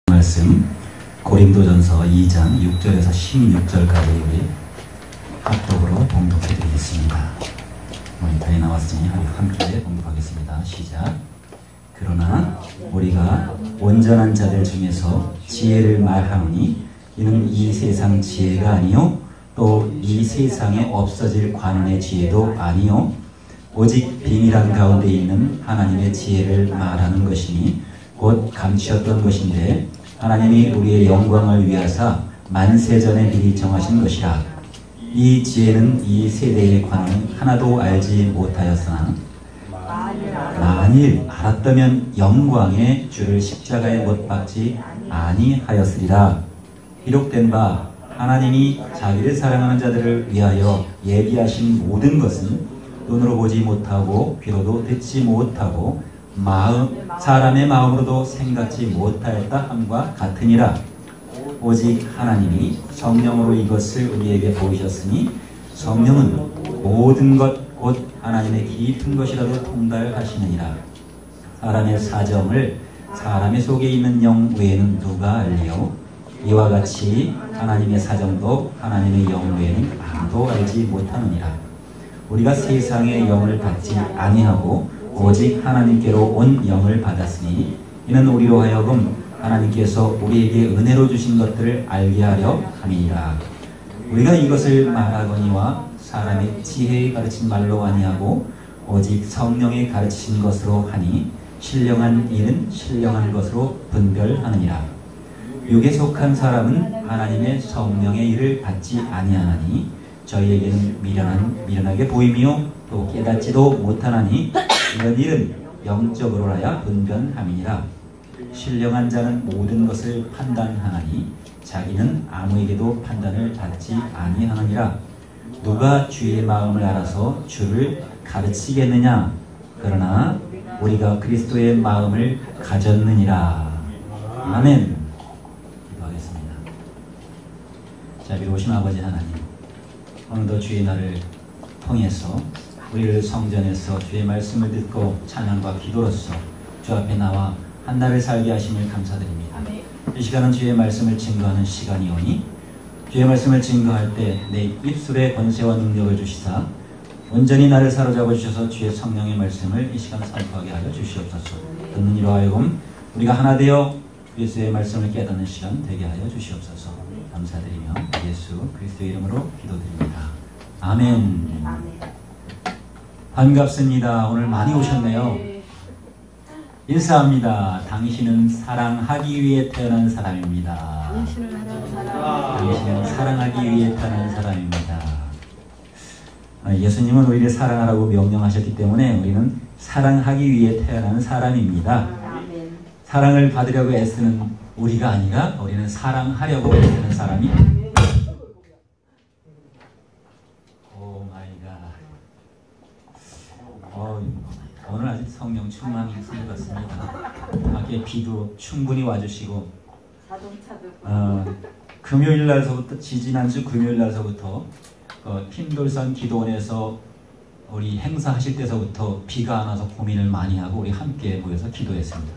말씀 고린도전서 2장 6절에서 16절까지 우리 합독으로 봉독해 드리겠습니다. 모니터에 나왔으니 함께 봉독하겠습니다. 시작. 그러나 우리가 온전한 자들 중에서 지혜를 말하노니 이는 이 세상 지혜가 아니요 또 이 세상에 없어질 관원의 지혜도 아니요 오직 비밀한 가운데 있는 하나님의 지혜를 말하는 것이니 곧 감추었던 것인데 하나님이 우리의 영광을 위하사 만세전에 미리 정하신 것이라. 이 지혜는 이 세대의 관원은 하나도 알지 못하였으나 만일 알았다면 영광의 주를 십자가에 못 박지 아니하였으리라. 기록된 바 하나님이 자기를 사랑하는 자들을 위하여 예비하신 모든 것은 눈으로 보지 못하고 귀로도 듣지 못하고 사람의 마음으로도 생각지 못하였다 함과 같으니라. 오직 하나님이 성령으로 이것을 우리에게 보이셨으니 성령은 모든 것 곧 하나님의 깊은 것이라도 통달하시느니라. 사람의 사정을 사람의 속에 있는 영 외에는 누가 알리요? 이와 같이 하나님의 사정도 하나님의 영 외에는 아무도 알지 못하느니라. 우리가 세상의 영을 받지 아니하고 오직 하나님께로 온 영을 받았으니 이는 우리로 하여금 하나님께서 우리에게 은혜로 주신 것들을 알게 하려 함이니라. 우리가 이것을 말하거니와 사람의 지혜에 가르친 말로 아니하고 오직 성령에 가르치신 것으로 하니 신령한 일은 신령한 것으로 분별하느니라. 육에 속한 사람은 하나님의 성령의 일을 받지 아니하나니 저희에게는 미련하게 보이며 또 깨닫지도 못하나니 이런 일은 영적으로라야 분변함이니라. 신령한 자는 모든 것을 판단하나니 자기는 아무에게도 판단을 받지 아니하느니라. 누가 주의 마음을 알아서 주를 가르치겠느냐? 그러나 우리가 그리스도의 마음을 가졌느니라. 아멘. 기도하겠습니다. 자비로우신 아버지 하나님, 오늘도 주의 날을 통해서 우리를 성전에서 주의 말씀을 듣고 찬양과 기도로서 주 앞에 나와 한 날을 살게 하심을 감사드립니다. 이 시간은 주의 말씀을 증거하는 시간이오니 주의 말씀을 증거할 때 내 입술에 권세와 능력을 주시사 온전히 나를 사로잡아 주셔서 주의 성령의 말씀을 이 시간 선포하게 하여 주시옵소서. 듣는 이로 하여금 우리가 하나 되어 그리스도의 말씀을 깨닫는 시간 되게 하여 주시옵소서. 감사드리며 예수 그리스도의 이름으로 기도드립니다. 아멘. 반갑습니다. 오늘 많이 오셨네요. 인사합니다. 당신은 사랑하기 위해 태어난 사람입니다. 당신은 사랑하기 위해 태어난 사람입니다. 예수님은 우리를 사랑하라고 명령하셨기 때문에 우리는 사랑하기 위해 태어난 사람입니다. 사랑을 받으려고 애쓰는 우리가 아니라 우리는 사랑하려고 애쓰는 사람이. 오 마이 갓. 오늘 아직 성령 충만이 있을 것 같습니다. 밖에 비도 충분히 와주시고 금요일 날서부터 지지난주 금요일 날서부터 핀돌산 기도원에서 우리 행사하실 때서부터 비가 안 와서 고민을 많이 하고 우리 함께 모여서 기도했습니다.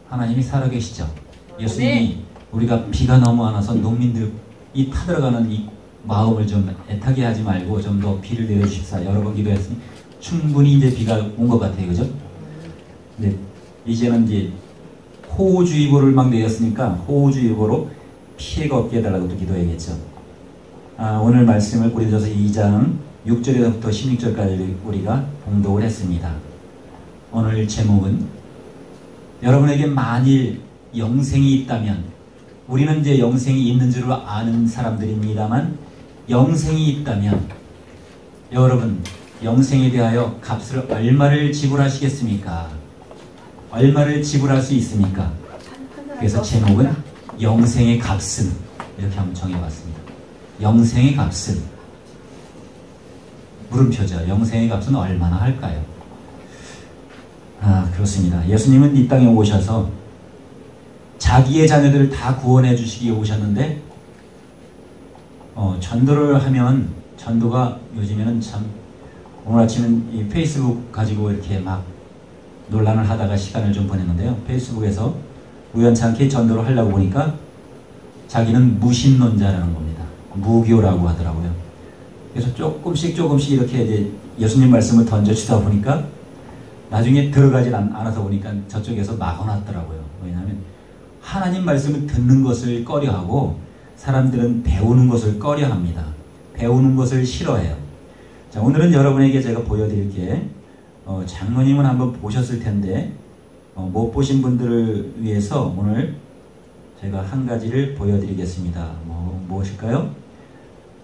하나님이 살아계시죠. 예수님이 우리가 비가 너무 안 와서 농민들이 타들어가는 이 마음을 좀 애타게 하지 말고 좀 더 비를 내려주십사 여러 번 기도했으니 충분히 이제 비가 온 것 같아요. 그죠? 근데 이제는 이제 호우주의보를 막 내렸으니까 호우주의보로 피해가 없게 해달라고 또 기도해야겠죠. 오늘 말씀을 고린도전서 2장 6절에서부터 16절까지 우리가 봉독을 했습니다. 오늘 제목은 여러분에게 만일 영생이 있다면, 우리는 이제 영생이 있는 줄 아는 사람들입니다만 영생이 있다면 여러분 영생에 대하여 값을 얼마를 지불하시겠습니까? 얼마를 지불할 수 있습니까? 그래서 제목은 영생의 값은 이렇게 한번 정해봤습니다. 영생의 값은 물음표죠. 영생의 값은 얼마나 할까요? 그렇습니다. 예수님은 이 땅에 오셔서 자기의 자녀들을 다 구원해 주시기 위해 오셨는데 전도를 하면 전도가 요즘에는 참 오늘 아침은 이 페이스북 가지고 이렇게 막 논란을 하다가 시간을 좀 보냈는데요. 페이스북에서 우연찮게 전도를 하려고 보니까 자기는 무신론자라는 겁니다. 무교라고 하더라고요. 그래서 조금씩 이렇게 이제 예수님 말씀을 던져주다 보니까 나중에 들어가질 않아서 보니까 저쪽에서 막아놨더라고요. 왜냐하면 하나님 말씀을 듣는 것을 꺼려하고 사람들은 배우는 것을 꺼려합니다. 배우는 것을 싫어해요. 자, 오늘은 여러분에게 제가 보여드릴 게 장로님은 한번 보셨을 텐데 못 보신 분들을 위해서 오늘 제가 한 가지를 보여드리겠습니다. 무엇일까요?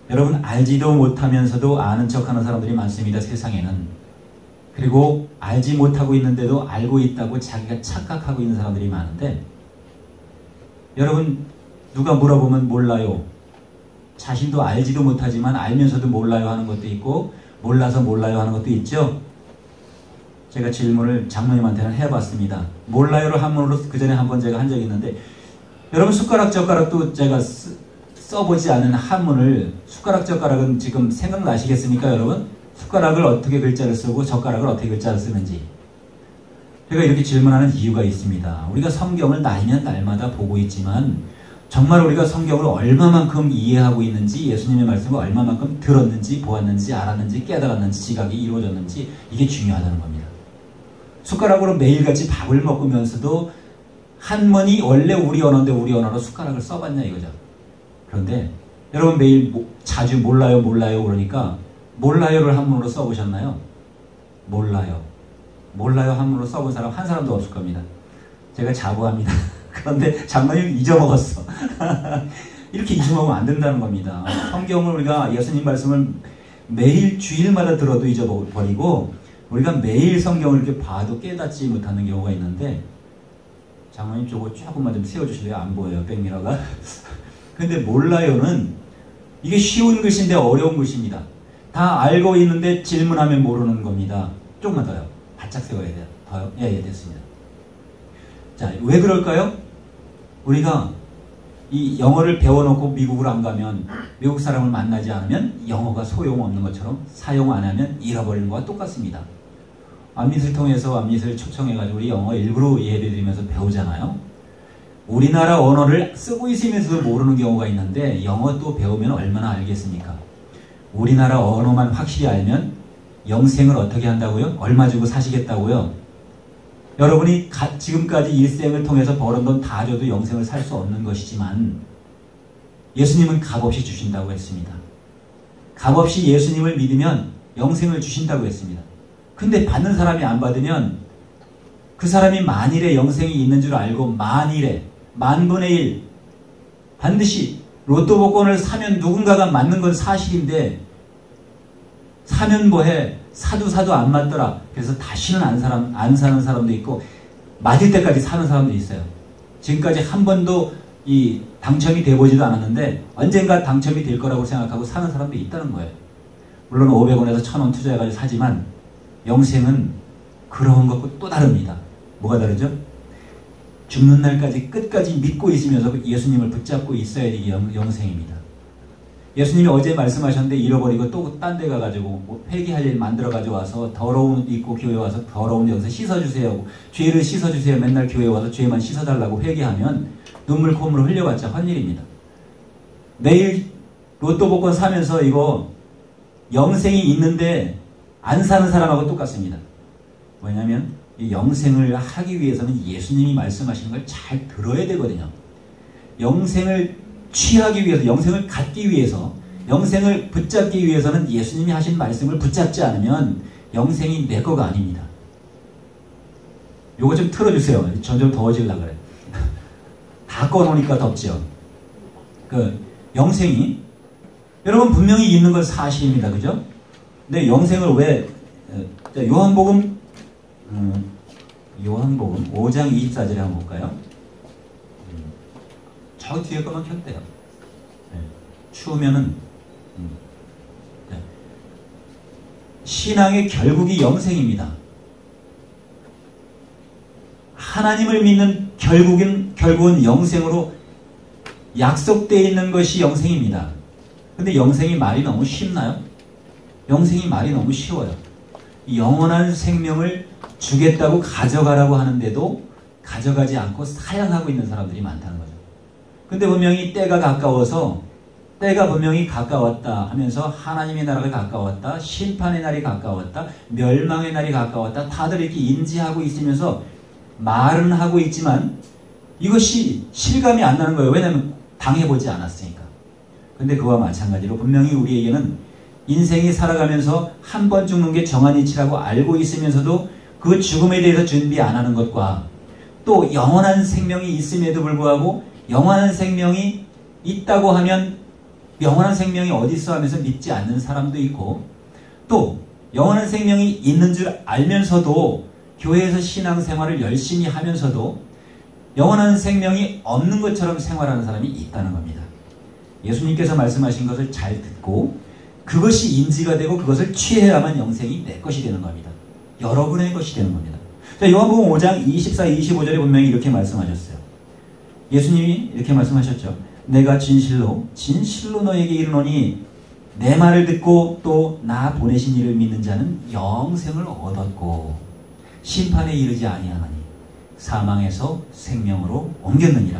여러분 알지도 못하면서도 아는 척하는 사람들이 많습니다. 세상에는. 그리고 알지 못하고 있는데도 알고 있다고 자기가 착각하고 있는 사람들이 많은데 여러분 누가 물어보면 몰라요. 자신도 알지도 못하지만 알면서도 몰라요 하는 것도 있고 몰라서 몰라요 하는 것도 있죠. 제가 질문을 장로님한테는 해봤습니다. 몰라요를 한문으로 그 전에 한번 제가 한 적이 있는데 여러분 숟가락 젓가락도 제가 써보지 않은 한문을 숟가락 젓가락은 지금 생각나시겠습니까 여러분? 숟가락을 어떻게 글자를 쓰고 젓가락을 어떻게 글자를 쓰는지 제가 이렇게 질문하는 이유가 있습니다. 우리가 성경을 날면 날마다 보고 있지만 정말 우리가 성경을 얼마만큼 이해하고 있는지 예수님의 말씀을 얼마만큼 들었는지 보았는지 알았는지 깨달았는지 지각이 이루어졌는지 이게 중요하다는 겁니다. 숟가락으로 매일같이 밥을 먹으면서도 한문이 원래 우리 언어인데 우리 언어로 숟가락을 써봤냐 이거죠. 그런데 여러분 매일 자주 몰라요 그러니까 몰라요를 한문으로 써보셨나요? 몰라요 한문으로 써본 사람 한 사람도 없을 겁니다. 제가 자부합니다. 그런데 장로님 잊어먹었어. 이렇게 잊어먹으면 안 된다는 겁니다. 성경을 우리가 예수님 말씀을 매일 주일마다 들어도 잊어버리고 우리가 매일 성경을 이렇게 봐도 깨닫지 못하는 경우가 있는데 장로님 저거 조금만 좀 세워주실래요? 안 보여요 백미러가. 근데 몰라요는 이게 쉬운 글씨인데 어려운 글씨입니다. 다 알고 있는데 질문하면 모르는 겁니다. 조금만 더요. 바짝 세워야 돼요. 더요? 예, 됐습니다. 자, 왜 그럴까요? 우리가 이 영어를 배워놓고 미국을 안 가면 미국 사람을 만나지 않으면 영어가 소용없는 것처럼 사용 안 하면 잃어버리는 것과 똑같습니다. 암밋을 통해서 암밋을 초청해가지고 우리 영어 일부러 예배드리면서 배우잖아요. 우리나라 언어를 쓰고 있으면서도 모르는 경우가 있는데 영어 또 배우면 얼마나 알겠습니까? 우리나라 언어만 확실히 알면 영생을 어떻게 한다고요? 얼마 주고 사시겠다고요? 여러분이 지금까지 일생을 통해서 벌은 돈 다 줘도 영생을 살 수 없는 것이지만 예수님은 값없이 주신다고 했습니다. 값없이 예수님을 믿으면 영생을 주신다고 했습니다. 근데 받는 사람이 안 받으면 그 사람이 만일에 영생이 있는 줄 알고 만일에 만분의 1 반드시 로또 복권을 사면 누군가가 맞는 건 사실인데 사면 뭐해 사도 안 맞더라. 그래서 다시는 안 사는 사람도 있고 맞을 때까지 사는 사람도 있어요. 지금까지 한 번도 이 당첨이 돼보지도 않았는데 언젠가 당첨이 될 거라고 생각하고 사는 사람도 있다는 거예요. 물론 500원에서 1000원 투자해가지고 사지만 영생은 그런 것과 또 다릅니다. 뭐가 다르죠? 죽는 날까지 끝까지 믿고 있으면서 예수님을 붙잡고 있어야 이게 영생입니다. 예수님이 어제 말씀하셨는데 잃어버리고 또 딴 데 가가지고 회개할 일 만들어가지고 와서 더러운 입고 교회 와서 더러운 데서 씻어주세요. 죄를 씻어주세요. 맨날 교회 와서 죄만 씻어달라고 회개하면 눈물 콧물 흘려봤자 헛일입니다. 매일 로또 복권 사면서 이거 영생이 있는데 안 사는 사람하고 똑같습니다. 왜냐하면 이 영생을 하기 위해서는 예수님이 말씀하시는 걸 잘 들어야 되거든요. 영생을 취하기 위해서, 영생을 갖기 위해서, 영생을 붙잡기 위해서는 예수님이 하신 말씀을 붙잡지 않으면 영생이 내 거가 아닙니다. 요거 좀 틀어주세요. 점점 더워지려고 그래. 다 꺼놓으니까 덥죠. 영생이 여러분 분명히 있는 건 사실입니다. 그죠? 근데 영생을 왜 요한복음 5장 24절에 한번 볼까요? 저 뒤에 거만 켰대요. 추우면은 신앙의 결국이 영생입니다. 하나님을 믿는 결국은 영생으로 약속되어 있는 것이 영생입니다. 근데 영생이 말이 너무 쉽나요? 영생이 말이 너무 쉬워요. 영원한 생명을 주겠다고 가져가라고 하는데도 가져가지 않고 사양하고 있는 사람들이 많다는 거죠. 근데 분명히 때가 가까워서 때가 분명히 가까웠다 하면서 하나님의 나라가 가까웠다, 심판의 날이 가까웠다, 멸망의 날이 가까웠다, 다들 이렇게 인지하고 있으면서 말은 하고 있지만 이것이 실감이 안 나는 거예요. 왜냐하면 당해보지 않았으니까. 근데 그와 마찬가지로 분명히 우리에게는 인생이 살아가면서 한 번 죽는 게 정한 이치라고 알고 있으면서도 그 죽음에 대해서 준비 안 하는 것과 또 영원한 생명이 있음에도 불구하고 영원한 생명이 있다고 하면 영원한 생명이 어디 있어 하면서 믿지 않는 사람도 있고, 또 영원한 생명이 있는 줄 알면서도 교회에서 신앙생활을 열심히 하면서도 영원한 생명이 없는 것처럼 생활하는 사람이 있다는 겁니다. 예수님께서 말씀하신 것을 잘 듣고 그것이 인지가 되고 그것을 취해야만 영생이 내 것이 되는 겁니다. 여러분의 것이 되는 겁니다. 자, 요한복음 5장 24, 25절에 분명히 이렇게 말씀하셨어요. 예수님이 이렇게 말씀하셨죠. 내가 진실로 진실로 너에게 이르노니 내 말을 듣고 또 나 보내신 이를 믿는 자는 영생을 얻었고 심판에 이르지 아니하나니 사망에서 생명으로 옮겼느니라.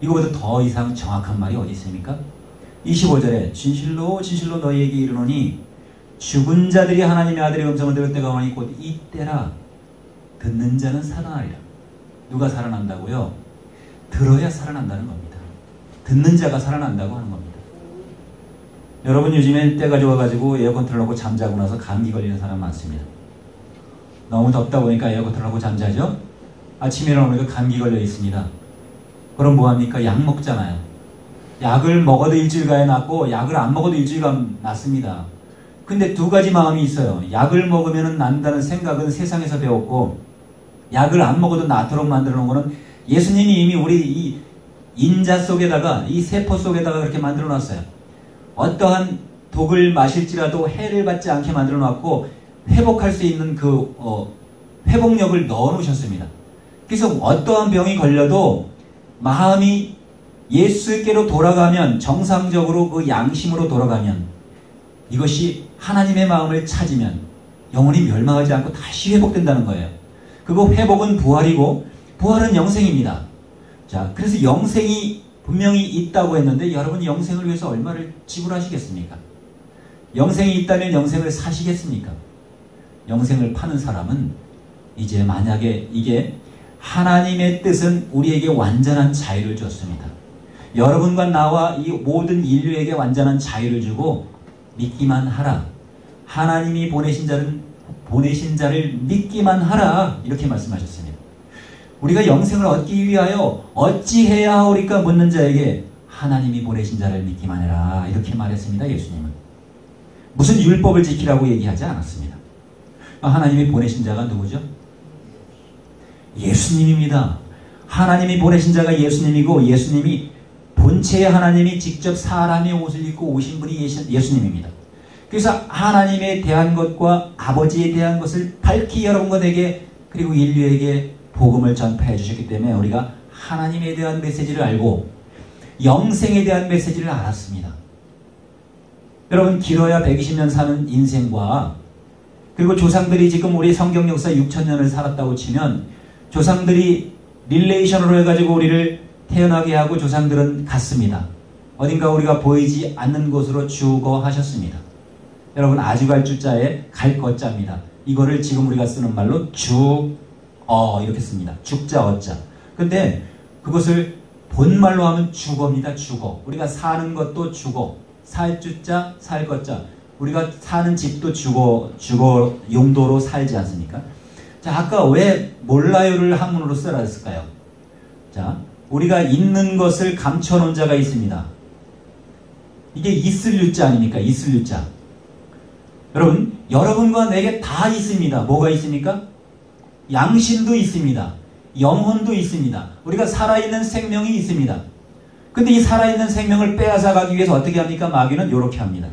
이거보다 더 이상 정확한 말이 어디 있습니까? 25절에 진실로 진실로 너희에게 이르노니 죽은 자들이 하나님의 아들의 음성을 들을 때가 오니 곧 이때라. 듣는 자는 살아나리라. 누가 살아난다고요? 들어야 살아난다는 겁니다. 듣는 자가 살아난다고 하는 겁니다. 여러분 요즘에 때가 좋아가지고 에어컨 틀어놓고 잠자고 나서 감기 걸리는 사람 많습니다. 너무 덥다 보니까 에어컨 틀어놓고 잠자죠? 아침에 일어나니까 감기 걸려 있습니다. 그럼 뭐합니까? 약 먹잖아요. 약을 먹어도 일주일간에 낫고 약을 안 먹어도 일주일간 낫습니다. 근데 두 가지 마음이 있어요. 약을 먹으면 난다는 생각은 세상에서 배웠고 약을 안 먹어도 낫도록 만들어 놓은 거는 예수님이 이미 우리 이 인자 속에다가 이 세포 속에다가 그렇게 만들어 놨어요. 어떠한 독을 마실지라도 해를 받지 않게 만들어 놨고 회복할 수 있는 그 회복력을 넣어 놓으셨습니다. 그래서 어떠한 병이 걸려도 마음이 예수께로 돌아가면, 정상적으로 그 양심으로 돌아가면, 이것이 하나님의 마음을 찾으면 영혼이 멸망하지 않고 다시 회복된다는 거예요. 그거 회복은 부활이고 부활은 영생입니다. 자, 그래서 영생이 분명히 있다고 했는데 여러분이 영생을 위해서 얼마를 지불하시겠습니까? 영생이 있다면 영생을 사시겠습니까? 영생을 파는 사람은 이제 만약에 이게 하나님의 뜻은 우리에게 완전한 자유를 줬습니다. 여러분과 나와 이 모든 인류에게 완전한 자유를 주고 믿기만 하라. 하나님이 보내신 자를 믿기만 하라. 이렇게 말씀하셨습니다. 우리가 영생을 얻기 위하여 어찌해야 하오리까 묻는 자에게 하나님이 보내신 자를 믿기만 해라. 이렇게 말했습니다. 예수님은. 무슨 율법을 지키라고 얘기하지 않았습니다. 하나님이 보내신 자가 누구죠? 예수님입니다. 하나님이 보내신 자가 예수님이고 예수님이 본체의 하나님이 직접 사람의 옷을 입고 오신 분이 예수님입니다. 그래서 하나님에 대한 것과 아버지에 대한 것을 밝히 여러분에게 그리고 인류에게 복음을 전파해 주셨기 때문에 우리가 하나님에 대한 메시지를 알고 영생에 대한 메시지를 알았습니다. 여러분 길어야 120년 사는 인생과 그리고 조상들이 지금 우리 성경 역사 6,000년을 살았다고 치면 조상들이 릴레이션으로 해가지고 우리를 태어나게 하고 조상들은 갔습니다. 어딘가 우리가 보이지 않는 곳으로 주거하셨습니다. 여러분 아주갈 주자에 갈 거자입니다. 이거를 지금 우리가 쓰는 말로 이렇게 씁니다. 죽자 어자. 근데 그것을 본말로 하면 주거입니다. 주거. 우리가 사는 것도 주거. 살 주자 살 거자. 우리가 사는 집도 주거 용도로 살지 않습니까? 자, 아까 왜 몰라요를 한문으로 쓰라 했을까요? 자, 우리가 있는 것을 감춰놓은 자가 있습니다. 이게 있을 유자 아닙니까? 있을 유자. 여러분, 여러분과 내게 다 있습니다. 뭐가 있습니까? 양심도 있습니다. 영혼도 있습니다. 우리가 살아있는 생명이 있습니다. 근데 이 살아있는 생명을 빼앗아 가기 위해서 어떻게 합니까? 마귀는 이렇게 합니다.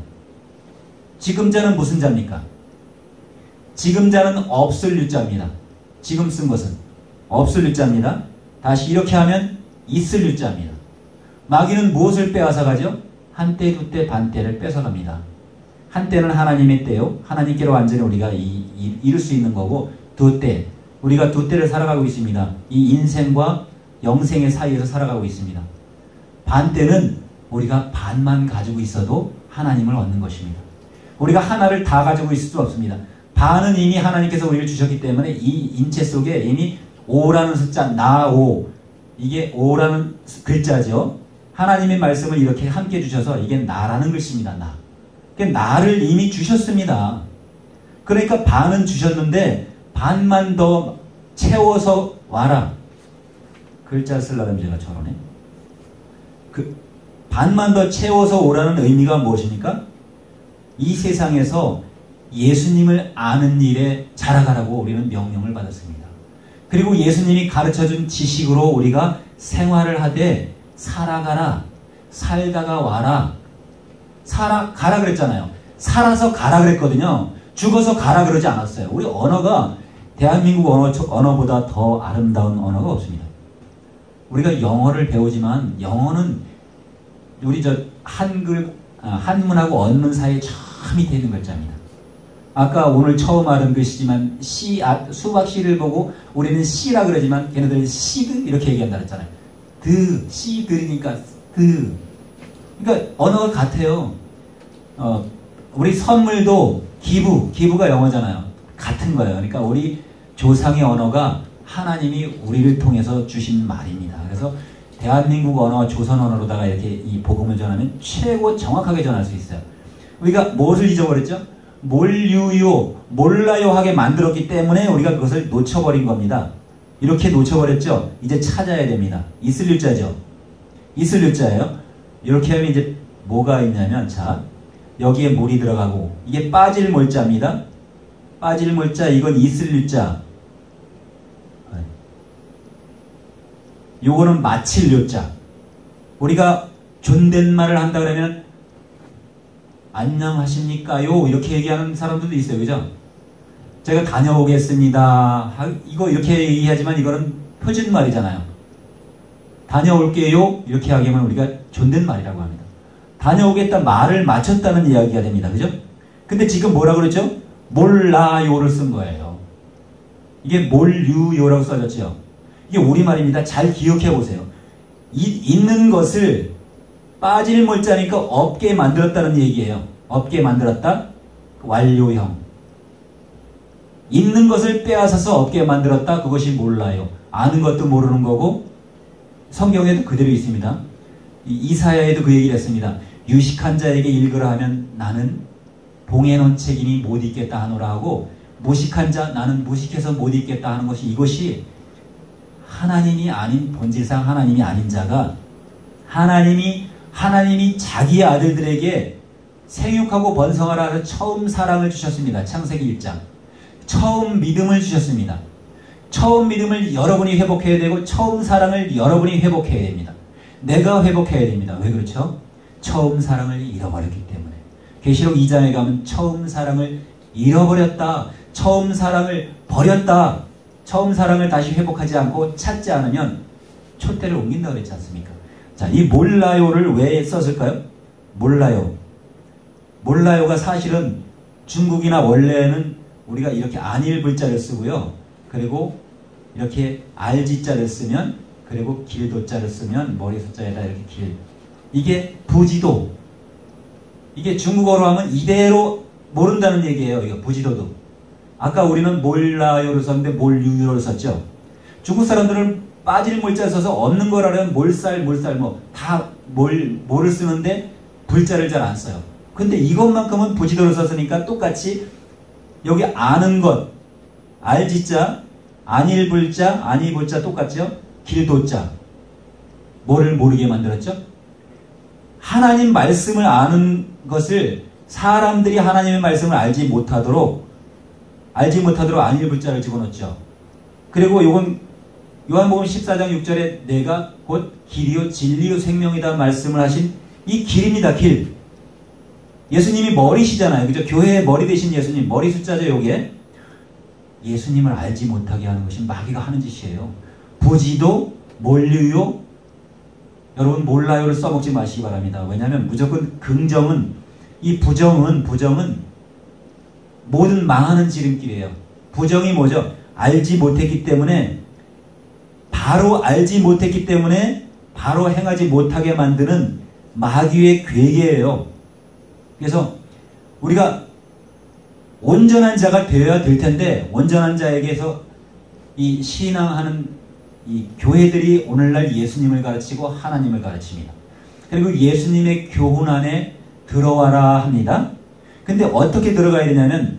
지금 자는 무슨 자입니까? 지금 자는 없을 유자입니다. 지금 쓴 것은 없을 유자입니다. 다시 이렇게 하면 있을 유자입니다. 마귀는 무엇을 빼앗아 가죠? 한때, 두때, 반때를 뺏어갑니다. 한때는 하나님의 때요. 하나님께로 완전히 우리가 이룰 수 있는 거고, 두때, 우리가 두 때를 살아가고 있습니다. 이 인생과 영생의 사이에서 살아가고 있습니다. 반 때는 우리가 반만 가지고 있어도 하나님을 얻는 것입니다. 우리가 하나를 다 가지고 있을 수 없습니다. 반은 이미 하나님께서 우리를 주셨기 때문에 이 인체 속에 이미 오라는 숫자, 나오, 이게 오라는 글자죠. 하나님의 말씀을 이렇게 함께 주셔서 이게 나라는 글씨입니다. 나. 그러니까 나를 이미 주셨습니다. 그러니까 반은 주셨는데 반만 더 채워서 와라. 글자 쓰려면 제가 저러네. 반만 더 채워서 오라는 의미가 무엇입니까? 이 세상에서 예수님을 아는 일에 자라가라고 우리는 명령을 받았습니다. 그리고 예수님이 가르쳐준 지식으로 우리가 생활을 하되 살아가라, 살다가 와라. 가라 그랬잖아요. 살아서 가라 그랬거든요. 죽어서 가라 그러지 않았어요. 우리 언어가 대한민국 언어보다 더 아름다운 언어가 없습니다. 우리가 영어를 배우지만 영어는 우리 한문하고 언문 사이에 저 밑에 있는 글자입니다. 아까 오늘 처음 알은 글씨지만 수박 씨를 보고 우리는 씨라 그러지만 걔네들은 씨드 이렇게 얘기한다 그랬잖아요. 씨 들으니까 그러니까 언어가 같아요. 우리 선물도 기부가 영어잖아요. 같은 거예요. 그러니까 우리 조상의 언어가 하나님이 우리를 통해서 주신 말입니다. 그래서 대한민국 언어, 조선 언어로다가 이렇게 이 복음을 전하면 최고 정확하게 전할 수 있어요. 우리가 무엇을 잊어버렸죠? 몰라요 하게 만들었기 때문에 우리가 그것을 놓쳐버린 겁니다. 이렇게 놓쳐버렸죠? 이제 찾아야 됩니다. 있을 유자죠? 있을 유자예요. 이렇게 하면 이제 뭐가 있냐면, 자, 여기에 물이 들어가고, 이게 빠질 몰자입니다. 빠질 몰자, 이건 있을 유자. 요거는 마칠 요자. 우리가 존댓말을 한다 그러면 안녕하십니까요? 이렇게 얘기하는 사람들도 있어요. 그죠? 제가 다녀오겠습니다. 이거 이렇게 얘기하지만 이거는 표준말이잖아요. 다녀올게요. 이렇게 하기만 우리가 존댓말이라고 합니다. 다녀오겠다 말을 마쳤다는 이야기가 됩니다. 그죠? 근데 지금 뭐라 그랬죠? 몰라요를 쓴 거예요. 이게 몰유요라고 써졌죠. 이게 우리말입니다. 잘 기억해 보세요. 있는 것을 빠질 몰자니까 없게 만들었다는 얘기예요. 없게 만들었다. 완료형. 있는 것을 빼앗아서 없게 만들었다. 그것이 몰라요. 아는 것도 모르는 거고 성경에도 그대로 있습니다. 이사야에도 그 얘기를 했습니다. 유식한 자에게 읽으라 하면 나는 봉해놓은 책이니 못 읽겠다 하노라 하고 무식한 자 나는 무식해서 못 읽겠다 하는 것이 이것이 하나님이 아닌 본질상 하나님이 아닌 자가 하나님이 자기 아들들에게 생육하고 번성하라 하는 처음 사랑을 주셨습니다. 창세기 1장. 처음 믿음을 주셨습니다. 처음 믿음을 여러분이 회복해야 되고 처음 사랑을 여러분이 회복해야 됩니다. 내가 회복해야 됩니다. 왜 그렇죠? 처음 사랑을 잃어버렸기 때문에. 계시록 2장에 가면 처음 사랑을 잃어버렸다. 처음 사랑을 버렸다. 처음 사랑을 다시 회복하지 않고 찾지 않으면 촛대를 옮긴다고 그랬지 않습니까? 자, 이 몰라요를 왜 썼을까요? 몰라요가 사실은 중국이나 원래는 우리가 이렇게 안일불자를 쓰고요. 그리고 이렇게 알지자를 쓰면 그리고 길도자를 쓰면 머리 숫자에다 이렇게 길. 이게 부지도. 이게 중국어로 하면 이대로 모른다는 얘기예요. 이거 부지도도. 아까 우리는 몰라요를 썼는데 몰유요를 썼죠. 중국 사람들은 빠질 몰자를 써서 없는 거라면 몰살 뭐 다 몰을 쓰는데 불자를 잘 안 써요. 근데 이것만큼은 부지도를 썼으니까 똑같이 여기 아는 것 알지자 안일불자 안이불자 똑같죠. 길도자 뭐를 모르게 만들었죠. 하나님 말씀을 아는 것을 사람들이 하나님의 말씀을 알지 못하도록 안일불자를 집어넣었죠. 그리고 이건 요한복음 14장 6절에 내가 곧 길이요 진리요 생명이다 말씀을 하신 이 길입니다. 길. 예수님이 머리시잖아요. 그죠? 교회의 머리 되신 예수님. 머리 숫자죠. 요게. 예수님을 알지 못하게 하는 것이 마귀가 하는 짓이에요. 부지도 몰유요. 여러분 몰라요를 써먹지 마시기 바랍니다. 왜냐하면 무조건 긍정은 이 부정은 모든 망하는 지름길이에요. 부정이 뭐죠? 알지 못했기 때문에 바로 행하지 못하게 만드는 마귀의 괴계예요. 그래서 우리가 온전한 자가 되어야 될 텐데, 온전한 자에게서 이 신앙하는 이 교회들이 오늘날 예수님을 가르치고 하나님을 가르칩니다. 그리고 예수님의 교훈 안에 들어와라 합니다. 근데 어떻게 들어가야 되냐면,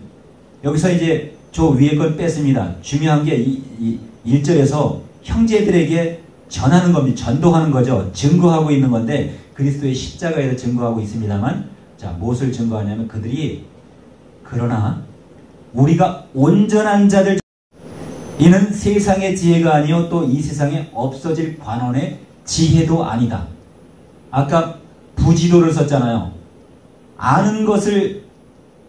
여기서 이제 저 위에 걸 뺐습니다. 중요한 게 이 1절에서 형제들에게 전하는 겁니다. 전도하는 거죠. 증거하고 있는 건데, 그리스도의 십자가에서 증거하고 있습니다만, 자, 무엇을 증거하냐면, 그들이 그러나 우리가 온전한 자들, 이는 세상의 지혜가 아니요 또 이 세상에 없어질 관원의 지혜도 아니다. 아까 부지도를 썼잖아요. 아는 것을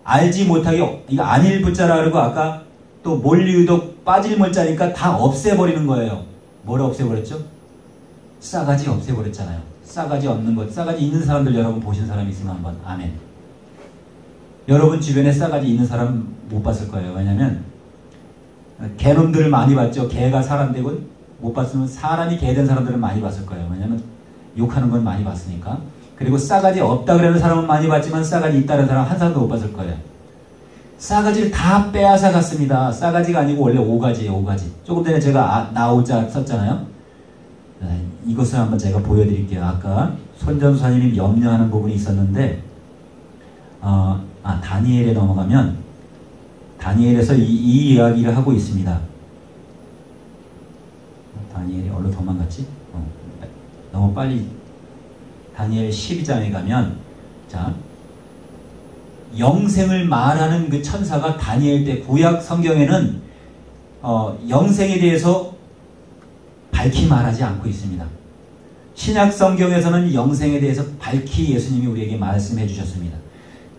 알지 못하게, 이거 안일 부자라 그러고, 아까 또 몰리유독 빠질 몰자니까 다 없애버리는 거예요. 뭘 없애버렸죠? 싸가지 없애버렸잖아요. 싸가지 없는 것, 싸가지 있는 사람들 여러분 보신 사람 있으면 한번 아멘. 여러분 주변에 싸가지 있는 사람 못 봤을 거예요. 왜냐면 개놈들을 많이 봤죠. 개가 사람 되고, 못 봤으면 사람이 개 된 사람들은 많이 봤을 거예요. 왜냐면 욕하는 건 많이 봤으니까. 그리고 싸가지 없다 그러는 사람은 많이 봤지만 싸가지 있다는 사람 한 사람도 못 봤을 거예요. 싸가지를 다 빼앗아 갔습니다. 싸가지가 아니고 원래 5가지예요. 5가지. 조금 전에 제가 나오자 썼잖아요. 이것을 한번 제가 보여드릴게요. 아까 손전수사님이 염려하는 부분이 있었는데, 다니엘에 넘어가면 다니엘에서 이 이야기를 하고 있습니다. 다니엘이 어디로 도망갔지? 너무 빨리. 다니엘 12장에 가면, 자, 영생을 말하는 그 천사가 다니엘 때, 구약 성경에는 영생에 대해서 밝히 말하지 않고 있습니다. 신약 성경에서는 영생에 대해서 밝히 예수님이 우리에게 말씀해 주셨습니다.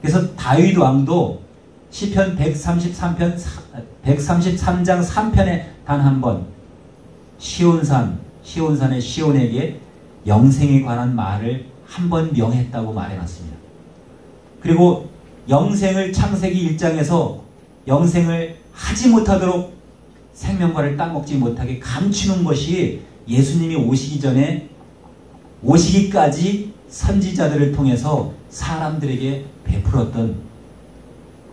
그래서 다윗 왕도 시편 133장 3편에 단 한 번 시온산의 시온에게 영생에 관한 말을 한 번 명했다고 말해놨습니다. 그리고 영생을 창세기 1장에서 영생을 하지 못하도록 생명과를 따먹지 못하게 감추는 것이 예수님이 오시기까지 선지자들을 통해서 사람들에게 베풀었던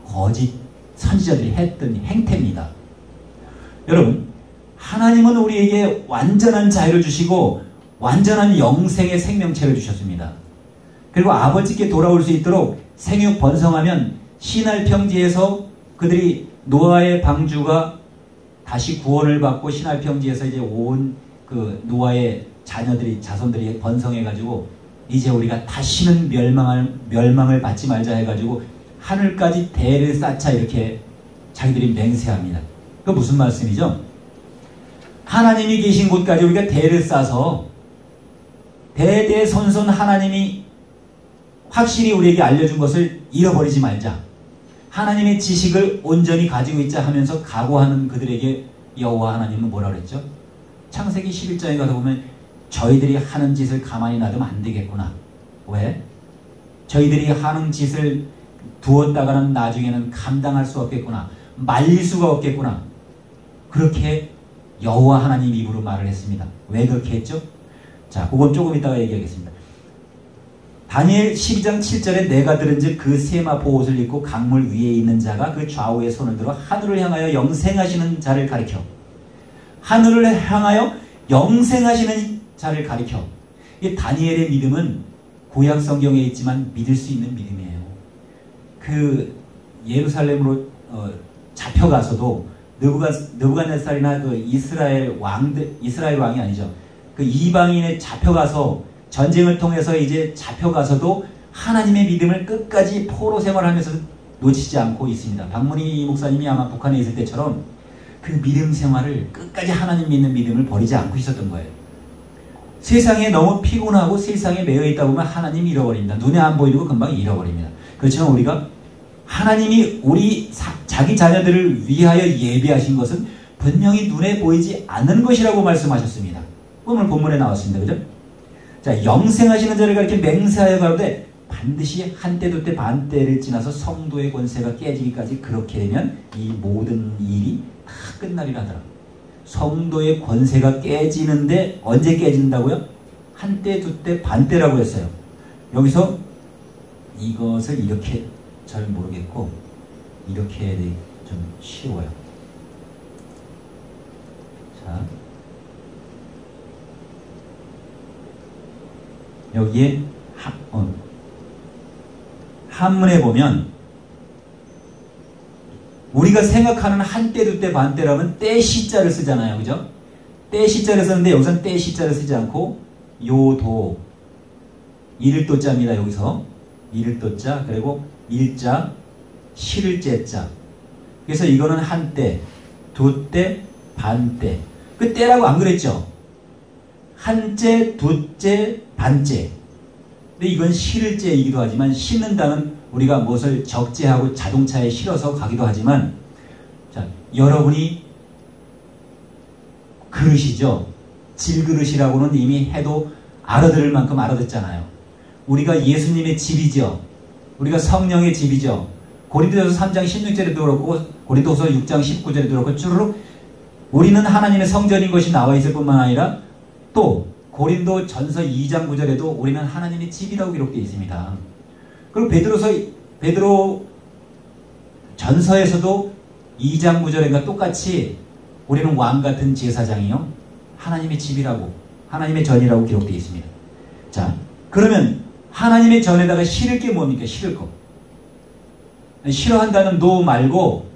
거짓 선지자들이 했던 행태입니다. 여러분, 하나님은 우리에게 완전한 자유를 주시고 완전한 영생의 생명체를 주셨습니다. 그리고 아버지께 돌아올 수 있도록 생육 번성하면 신할 평지에서 그들이 노아의 방주가 다시 구원을 받고 신할 평지에서 이제 온 그 노아의 자손들이 번성해가지고 이제 우리가 다시는 멸망을 받지 말자 해가지고 하늘까지 대를 쌓자 이렇게 자기들이 맹세합니다. 그 무슨 말씀이죠? 하나님이 계신 곳까지 우리가 대를 쌓아서 대대손손 하나님이 확실히 우리에게 알려준 것을 잃어버리지 말자. 하나님의 지식을 온전히 가지고 있자 하면서 각오하는 그들에게 여호와 하나님은 뭐라 그랬죠? 창세기 11장에 가서 보면 저희들이 하는 짓을 가만히 놔두면 안 되겠구나. 왜? 저희들이 하는 짓을 두었다가는 나중에는 감당할 수 없겠구나. 말릴 수가 없겠구나. 그렇게 여호와 하나님 입으로 말을 했습니다. 왜 그렇게 했죠? 자, 그건 조금 이따가 얘기하겠습니다. 다니엘 12장 7절에 내가 들은즉 그 세마포 옷을 입고 강물 위에 있는 자가 그 좌우에 손을 들어 하늘을 향하여 영생하시는 자를 가리켜. 하늘을 향하여 영생하시는 자를 가리켜. 이 다니엘의 믿음은 구약 성경에 있지만 믿을 수 있는 믿음이에요. 그 예루살렘으로 잡혀가서도 느부갓네살이나 그 이스라엘 왕이 아니죠. 그 이방인에 잡혀가서 전쟁을 통해서 이제 잡혀가서도 하나님의 믿음을 끝까지 포로 생활하면서 놓치지 않고 있습니다. 박문희 목사님이 아마 북한에 있을 때처럼 그 믿음 생활을 끝까지 하나님 믿는 믿음을 버리지 않고 있었던 거예요. 세상에 너무 피곤하고 세상에 매여 있다 보면 하나님 잃어버립니다. 눈에 안 보이고 금방 잃어버립니다. 그렇지만 우리가 하나님이 자기 자녀들을 위하여 예비하신 것은 분명히 눈에 보이지 않는 것이라고 말씀하셨습니다. 오늘 본문에 나왔습니다. 그죠? 자, 영생하시는 자를 가리켜 맹세하여 가로되 반드시 한때 두 때 반때를 지나서 성도의 권세가 깨지기까지 그렇게 되면 이 모든 일이 다 다 끝나리라 하더라. 성도의 권세가 깨지는데 언제 깨진다고요? 한때, 두때, 반때라고 했어요. 여기서 이것을 이렇게 잘 모르겠고 이렇게 해야 돼. 좀 쉬워요. 자, 여기에 한문에 보면 우리가 생각하는 한때, 두때, 반때라면 때 시자를 쓰잖아요. 그죠? 때 시자를 쓰는데 여기서는 때 시자를 쓰지 않고 요도 일도자입니다. 여기서 일도자 그리고 일자 실을제자. 그래서 이거는 한때, 두때, 반때. 그 때라고 안 그랬죠? 한째, 두째, 반째. 근데 이건 실을제이기도 하지만 싣는다는 우리가 무엇을 적재하고 자동차에 실어서 가기도 하지만 자, 여러분이 그릇이죠. 질그릇이라고는 이미 해도 알아들을 만큼 알아듣잖아요. 우리가 예수님의 집이죠. 우리가 성령의 집이죠. 고린도전서 3장 16절에도 그렇고 고린도서 6장 19절에도 그렇고 쭈르륵 우리는 하나님의 성전인 것이 나와 있을 뿐만 아니라 또 고린도전서 2장 9절에도 우리는 하나님의 집이라고 기록되어 있습니다. 그리고 베드로 전서에서도 2장 9절인가 똑같이 우리는 왕같은 제사장이요 하나님의 집이라고 하나님의 전이라고 기록되어 있습니다. 자, 그러면 하나님의 전에다가 실을 게 뭡니까? 실을 거. 싫어한다는 노 말고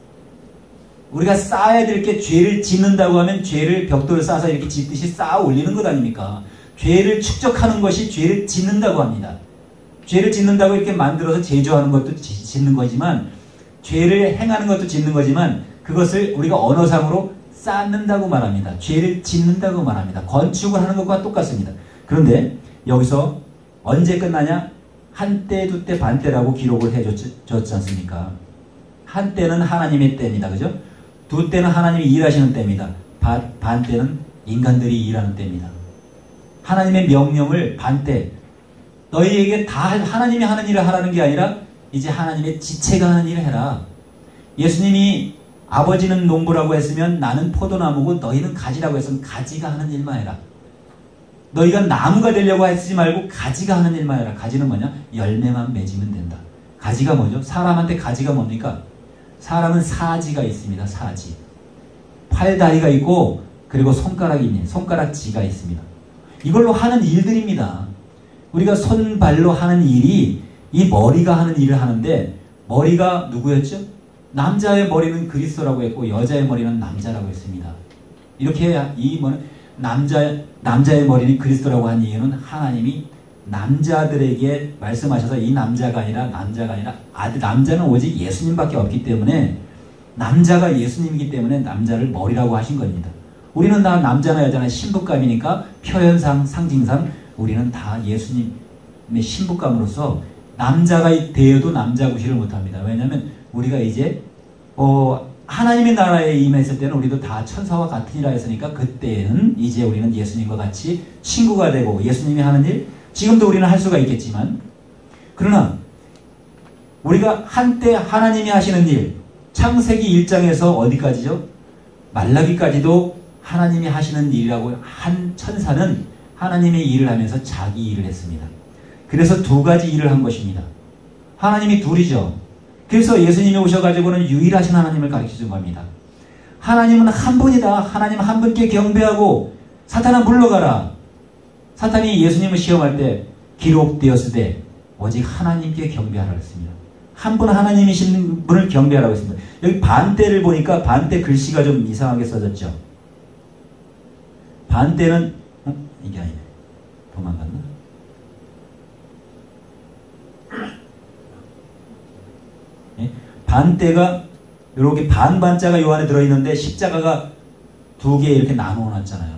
우리가 쌓아야 될 게 죄를 짓는다고 하면 죄를 벽돌을 쌓아서 이렇게 짓듯이 쌓아 올리는 것 아닙니까? 죄를 축적하는 것이 죄를 짓는다고 합니다. 죄를 짓는다고 이렇게 만들어서 제조하는 것도 짓는 거지만 죄를 행하는 것도 짓는 거지만 그것을 우리가 언어상으로 쌓는다고 말합니다. 죄를 짓는다고 말합니다. 건축을 하는 것과 똑같습니다. 그런데 여기서 언제 끝나냐? 한때, 두때, 반때라고 기록을 해줬지 않습니까? 한때는 하나님의 때입니다. 그죠? 두때는 하나님이 일하시는 때입니다. 반때는 인간들이 일하는 때입니다. 하나님의 명령을 반때 너희에게 다 하나님이 하는 일을 하라는 게 아니라 이제 하나님의 지체가 하는 일을 해라. 예수님이 아버지는 농부라고 했으면 나는 포도나무고 너희는 가지라고 했으면 가지가 하는 일만 해라. 너희가 나무가 되려고 하지 말고 가지가 하는 일만 해라. 가지는 뭐냐? 열매만 맺으면 된다. 가지가 뭐죠? 사람한테 가지가 뭡니까? 사람은 사지가 있습니다. 사지. 팔다리가 있고 그리고 손가락이 있는 손가락지가 있습니다. 이걸로 하는 일들입니다. 우리가 손발로 하는 일이 이 머리가 하는 일을 하는데 머리가 누구였죠? 남자의 머리는 그리스도라고 했고 여자의 머리는 남자라고 했습니다. 이렇게 이 남자의 머리는 그리스도라고 한 이유는 하나님이 남자들에게 말씀하셔서 이 남자가 아니라 남자는 오직 예수님밖에 없기 때문에 남자가 예수님이기 때문에 남자를 머리라고 하신 겁니다. 우리는 다 남자나 여자나 신부감이니까 표현상 상징상 우리는 다 예수님의 신부감으로서 남자가 되어도 남자 구실을 못합니다. 왜냐하면 우리가 이제 하나님의 나라에 임했을 때는 우리도 다 천사와 같으니라 했으니까 그때는 이제 우리는 예수님과 같이 친구가 되고 예수님이 하는 일 지금도 우리는 할 수가 있겠지만 그러나 우리가 한때 하나님이 하시는 일 창세기 1장에서 어디까지죠? 말라기까지도 하나님이 하시는 일이라고 한 천사는 하나님의 일을 하면서 자기 일을 했습니다. 그래서 두 가지 일을 한 것입니다. 하나님이 둘이죠. 그래서 예수님이 오셔가지고는 유일하신 하나님을 가르쳐준 겁니다. 하나님은 한 분이다. 하나님 한 분께 경배하고 사탄아 물러가라. 사탄이 예수님을 시험할 때 기록되었을 때 오직 하나님께 경배하라고 했습니다. 한 분 하나님이신 분을 경배하라고 했습니다. 여기 반때를 보니까 반때 글씨가 좀 이상하게 써졌죠. 반때는 이게 아니네. 도망갔나? 예? 반때가 이렇게 반자가 요 안에 들어있는데 십자가가 두 개 이렇게 나누어 놨잖아요.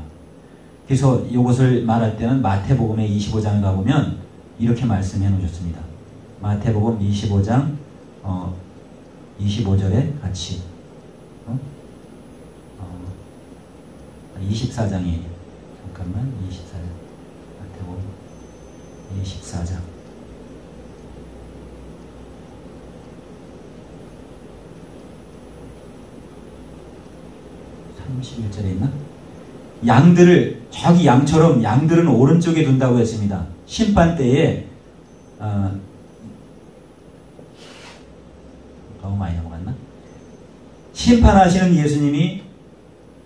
그래서 이것을 말할 때는 마태복음의 25장에 가보면 이렇게 말씀해 놓으셨습니다. 마태복음 25장 25절에 같이 24장이에요. 잠깐만 24장 마태복음 24장 31절에 있나? 양들을 저기 양처럼 양들은 오른쪽에 둔다고 했습니다. 심판 때에 너무 많이 넘어갔나? 심판하시는 예수님이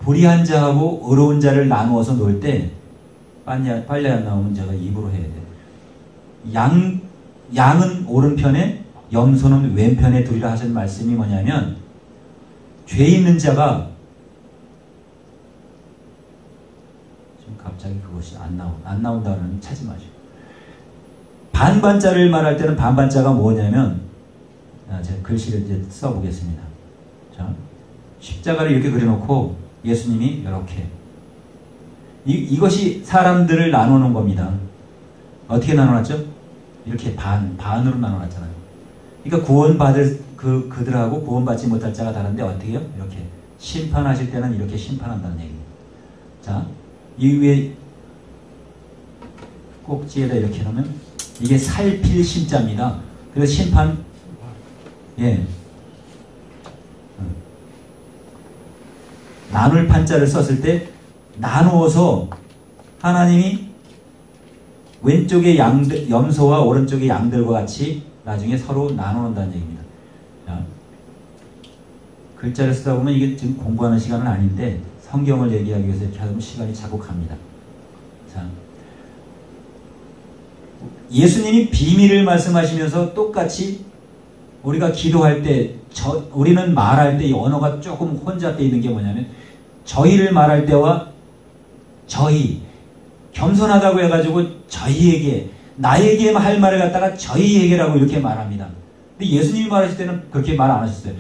불의한 자하고 의로운 자를 나누어서 놓을 때 빨리 안 나오면 제가 입으로 해야 돼요. 양은 오른편에 염소는 왼편에 두리라 하신 말씀이 뭐냐면 죄 있는 자가 지금 갑자기 그것이 안 나온다는 찾지 마시고 반반자를 말할 때는 반반자가 뭐냐면 제가 글씨를 이제 써보겠습니다. 자, 십자가를 이렇게 그려놓고 예수님이 이렇게 이것이 사람들을 나누는 겁니다. 어떻게 나눠놨죠? 이렇게 반으로 나눠놨잖아요. 그러니까 구원받을 그들하고 구원받지 못할 자가 다른데 어떻게 해요? 이렇게 심판하실 때는 이렇게 심판한다는 얘기입니다. 자, 이 위에 꼭지에다 이렇게 놓으면 이게 살필 심자입니다. 그래서 심판, 예, 나눌 판자를 썼을 때 나누어서 하나님이 왼쪽의 염소와 오른쪽의 양들과 같이 나중에 서로 나눠놓는다는 얘기입니다. 자, 글자를 쓰다 보면 이게 지금 공부하는 시간은 아닌데 성경을 얘기하기 위해서 이렇게 하면 시간이 자꾸 갑니다. 자, 예수님이 비밀을 말씀하시면서 똑같이 우리가 기도할 때 우리는 말할 때 이 언어가 조금 혼잡되어 있는 게 뭐냐면 저희를 말할 때와 저희 겸손하다고 해가지고 저희에게 나에게 할 말을 갖다가 저희에게라고 이렇게 말합니다. 근데 예수님이 말하실 때는 그렇게 말 안 하셨어요.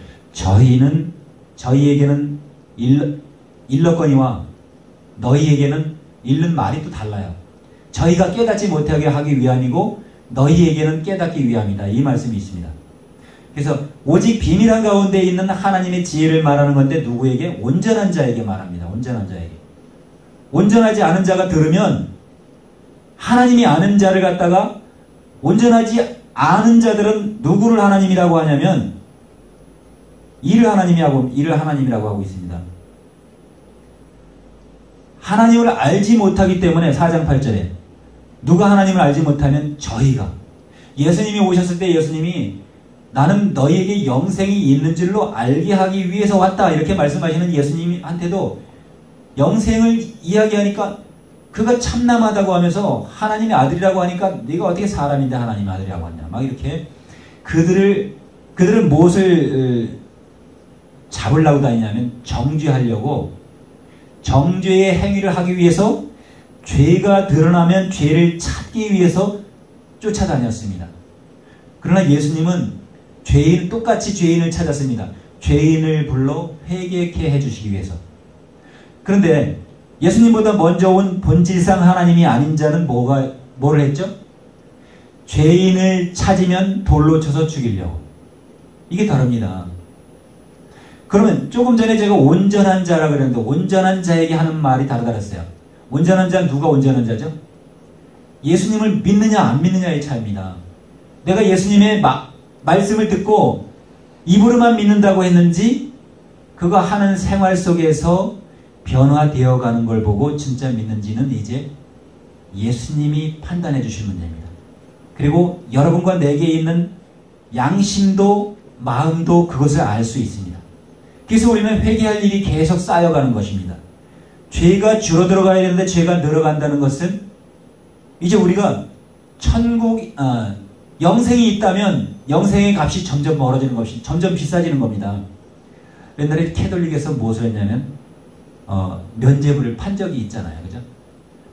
저희에게는 일렀거니와 너희에게는 잃는 말이 또 달라요. 저희가 깨닫지 못하게 하기 위함이고 너희에게는 깨닫기 위함이다. 이 말씀이 있습니다. 그래서 오직 비밀한 가운데 있는 하나님의 지혜를 말하는 건데 누구에게? 온전한 자에게 말합니다. 온전한 자에게. 온전하지 않은 자가 들으면 하나님이 아는 자를 갖다가 온전하지 않은 자들은 누구를 하나님이라고 하냐면 이를 하나님이라고 하고 있습니다. 하나님을 알지 못하기 때문에 4장 8절에 누가 하나님을 알지 못하면 저희가 예수님이 오셨을 때 예수님이 나는 너희에게 영생이 있는 줄로 알게 하기 위해서 왔다 이렇게 말씀하시는 예수님한테도 영생을 이야기하니까 그가 참남하다고 하면서 하나님의 아들이라고 하니까 네가 어떻게 사람인데 하나님의 아들이라고 하냐 막 이렇게 그들은 무엇을 잡으려고 다니냐면 정죄하려고 정죄의 행위를 하기 위해서 죄가 드러나면 죄를 찾기 위해서 쫓아다녔습니다. 그러나 예수님은 똑같이 죄인을 찾았습니다. 죄인을 불러 회개케 해주시기 위해서. 그런데 예수님보다 먼저 온 본질상 하나님이 아닌 자는 뭐를 했죠? 죄인을 찾으면 돌로 쳐서 죽이려고. 이게 다릅니다. 그러면 조금 전에 제가 온전한 자라 그랬는데 온전한 자에게 하는 말이 다르다랬어요. 온전한 자는 누가 온전한 자죠? 예수님을 믿느냐 안 믿느냐의 차이입니다. 내가 예수님의 말씀을 듣고 입으로만 믿는다고 했는지 그가 하는 생활 속에서 변화되어 가는 걸 보고 진짜 믿는지는 이제 예수님이 판단해 주실 문제입니다. 그리고 여러분과 내게 있는 양심도 마음도 그것을 알 수 있습니다. 그래서 우리는 회개할 일이 계속 쌓여가는 것입니다. 죄가 줄어들어가야 되는데 죄가 늘어간다는 것은 이제 우리가 영생이 있다면 영생의 값이 점점 멀어지는 것이 점점 비싸지는 겁니다. 옛날에 캐톨릭에서 무엇을 했냐면 면죄부를 판 적이 있잖아요. 그죠?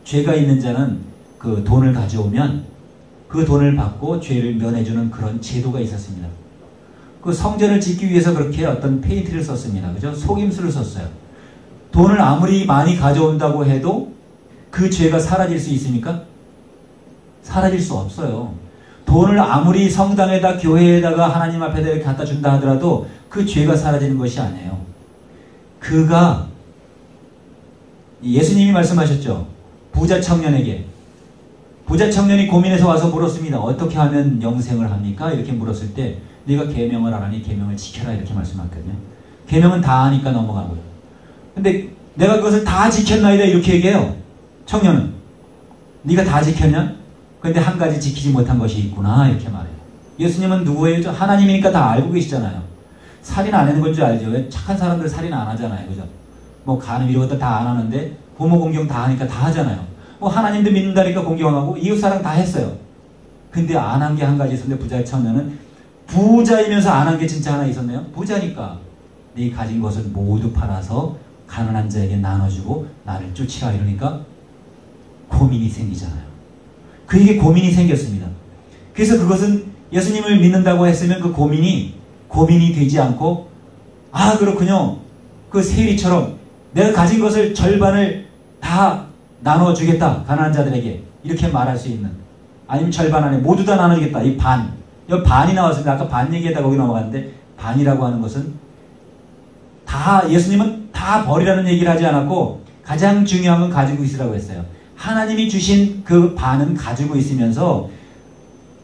죄가 있는 자는 그 돈을 가져오면 그 돈을 받고 죄를 면해주는 그런 제도가 있었습니다. 그 성전을 짓기 위해서 그렇게 어떤 페인트를 썼습니다. 그죠? 속임수를 썼어요. 돈을 아무리 많이 가져온다고 해도 그 죄가 사라질 수 있습니까? 사라질 수 없어요. 돈을 아무리 성당에다 교회에다가 하나님 앞에다 이렇게 갖다 준다 하더라도 그 죄가 사라지는 것이 아니에요. 그가 예수님이 말씀하셨죠. 부자 청년이 고민해서 와서 물었습니다. 어떻게 하면 영생을 합니까? 이렇게 물었을 때 네가 계명을 안 하니 계명을 지켜라 이렇게 말씀하거든요. 계명은 다 아니까 넘어가고요. 근데 내가 그것을 다 지켰나이다 이렇게 얘기해요. 청년은. 네가 다 지켰냐? 근데 한 가지 지키지 못한 것이 있구나 이렇게 말해요. 예수님은 누구예요? 하나님이니까 다 알고 계시잖아요. 살인 안 하는 건 줄 알죠. 왜 착한 사람들 살인 안 하잖아요. 그죠? 뭐 간음 이런 것도 다 안 하는데 부모 공경 다 하니까 다 하잖아요. 뭐 하나님도 믿는다니까 공경하고 이웃사랑 다 했어요. 근데 안 한 게 한 가지 있었는데 부자의 청년은 부자이면서 안 한 게 진짜 하나 있었네요. 부자니까 네 가진 것을 모두 팔아서 가난한 자에게 나눠주고 나를 쫓으라 이러니까 고민이 생기잖아요. 그에게 고민이 생겼습니다. 그래서 그것은 예수님을 믿는다고 했으면 그 고민이 되지 않고 아 그렇군요. 그 세리처럼 내가 가진 것을 절반을 다 나눠주겠다. 가난한 자들에게 이렇게 말할 수 있는 아니면 절반 안에 모두 다 나눠주겠다. 이 반. 여기 반이 나왔습니다. 아까 반 얘기하다 거기 넘어갔는데 반이라고 하는 것은 다 예수님은 다 버리라는 얘기를 하지 않았고 가장 중요한 건 가지고 있으라고 했어요. 하나님이 주신 그 반은 가지고 있으면서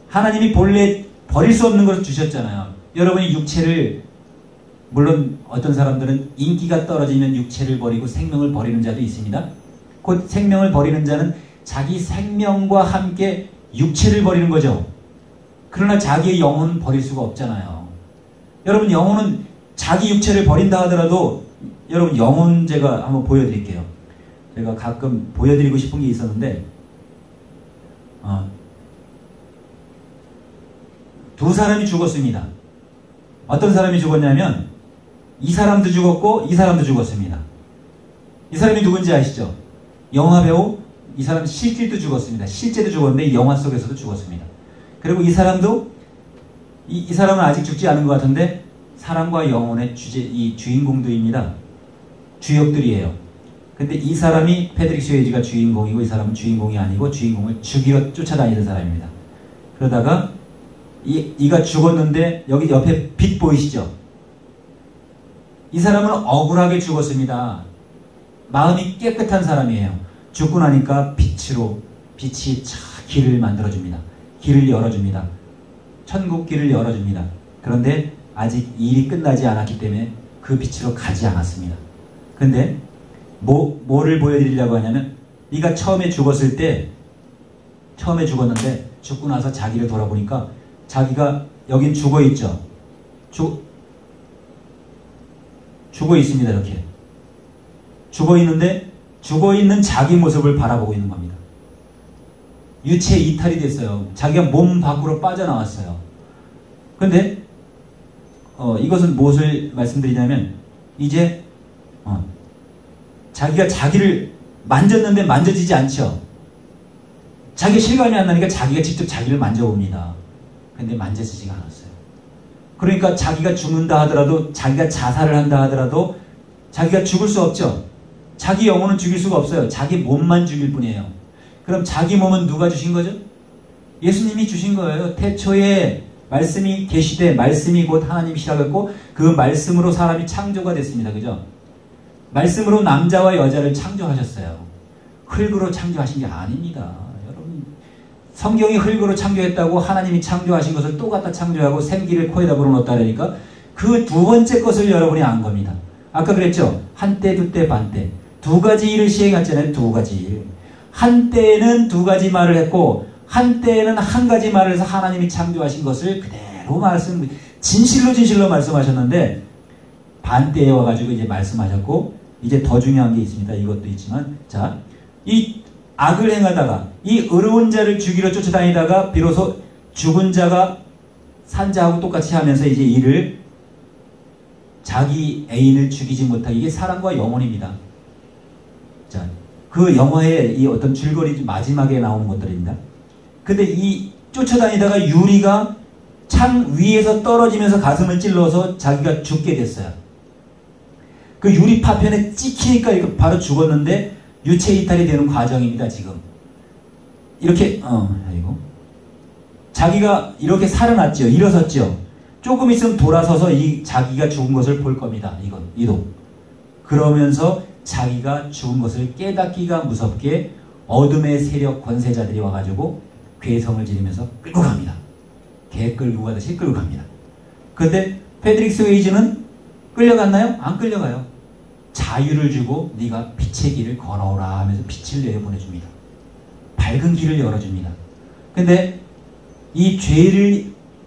하나님이 본래 버릴 수 없는 것을 주셨잖아요. 여러분이 육체를 물론 어떤 사람들은 인기가 떨어지면 육체를 버리고 생명을 버리는 자도 있습니다. 곧 생명을 버리는 자는 자기 생명과 함께 육체를 버리는 거죠. 그러나 자기의 영혼은 버릴 수가 없잖아요. 여러분 영혼은 자기 육체를 버린다 하더라도 여러분 영혼 제가 한번 보여드릴게요. 제가 가끔 보여드리고 싶은 게 있었는데 두 사람이 죽었습니다. 어떤 사람이 죽었냐면 이 사람도 죽었고 이 사람도 죽었습니다. 이 사람이 누군지 아시죠? 영화배우 이 사람 실제도 죽었습니다. 실제도 죽었는데 이 영화 속에서도 죽었습니다. 그리고 이 사람도 이 사람은 아직 죽지 않은 것 같은데 사랑과 영혼의 이 주인공들입니다. 주역들이에요. 근데 이 사람이 패드릭 스웨이지가 주인공이고 이 사람은 주인공이 아니고 주인공을 죽이러 쫓아다니는 사람입니다. 그러다가 이가 죽었는데 여기 옆에 빛 보이시죠? 이 사람은 억울하게 죽었습니다. 마음이 깨끗한 사람이에요. 죽고 나니까 빛이 길을 만들어줍니다. 길을 열어줍니다. 천국 길을 열어줍니다. 그런데 아직 일이 끝나지 않았기 때문에 그 빛으로 가지 않았습니다. 근데 뭐를 보여드리려고 하냐면 네가 처음에 죽었는데 죽고 나서 자기를 돌아보니까 자기가 여긴 죽어있죠. 죽어 있습니다. 이렇게 죽어있는데 죽어있는 자기 모습을 바라보고 있는 겁니다. 유체 이탈이 됐어요. 자기가 몸 밖으로 빠져나왔어요. 근데 이것은 무엇을 말씀드리냐면 이제 자기가 자기를 만졌는데 만져지지 않죠. 자기 실감이 안 나니까 자기가 직접 자기를 만져봅니다. 근데 만져지지가 않았어요. 그러니까 자기가 죽는다 하더라도 자기가 자살을 한다 하더라도 자기가 죽을 수 없죠. 자기 영혼은 죽일 수가 없어요. 자기 몸만 죽일 뿐이에요. 그럼 자기 몸은 누가 주신 거죠? 예수님이 주신 거예요. 태초에 말씀이 계시되 말씀이 곧 하나님이시라고 했고 그 말씀으로 사람이 창조가 됐습니다. 그죠? 말씀으로 남자와 여자를 창조하셨어요. 흙으로 창조하신 게 아닙니다. 여러분 성경이 흙으로 창조했다고 하나님이 창조하신 것을 또 갖다 창조하고 생기를 코에다 불어넣었다 그러니까 그 두 번째 것을 여러분이 안 겁니다. 아까 그랬죠? 한때, 두때, 반때. 두 가지 일을 시행했잖아요. 두 가지 일. 한때는 두 가지 말을 했고 한때는 한 가지 말을 해서 하나님이 창조하신 것을 그대로 진실로 말씀하셨는데 반때에 와가지고 이제 말씀하셨고 이제 더 중요한 게 있습니다. 이것도 있지만 자, 이 악을 행하다가 이 의로운 자를 죽이러 쫓아다니다가 비로소 죽은 자가 산 자하고 똑같이 하면서 이제 이를 자기 애인을 죽이지 못하게 이게 사랑과 영혼입니다. 자, 그 영화의 이 어떤 줄거리 마지막에 나오는 것들입니다. 근데 이 쫓아다니다가 유리가 창 위에서 떨어지면서 가슴을 찔러서 자기가 죽게 됐어요. 그 유리 파편에 찍히니까 이거 바로 죽었는데 유체 이탈이 되는 과정입니다. 지금 이렇게 아이고 자기가 이렇게 살아났죠. 일어섰죠. 조금 있으면 돌아서서 이 자기가 죽은 것을 볼 겁니다. 이도 그러면서 자기가 죽은 것을 깨닫기가 무섭게 어둠의 세력 권세자들이 와가지고 괴성을 지르면서 끌고 갑니다. 개 끌고 가듯이 끌고 갑니다. 그런데 패드릭 스웨이지는 끌려갔나요? 안 끌려가요. 자유를 주고 네가 빛의 길을 걸어오라 하면서 빛을 내려보내줍니다. 밝은 길을 열어줍니다. 근데 이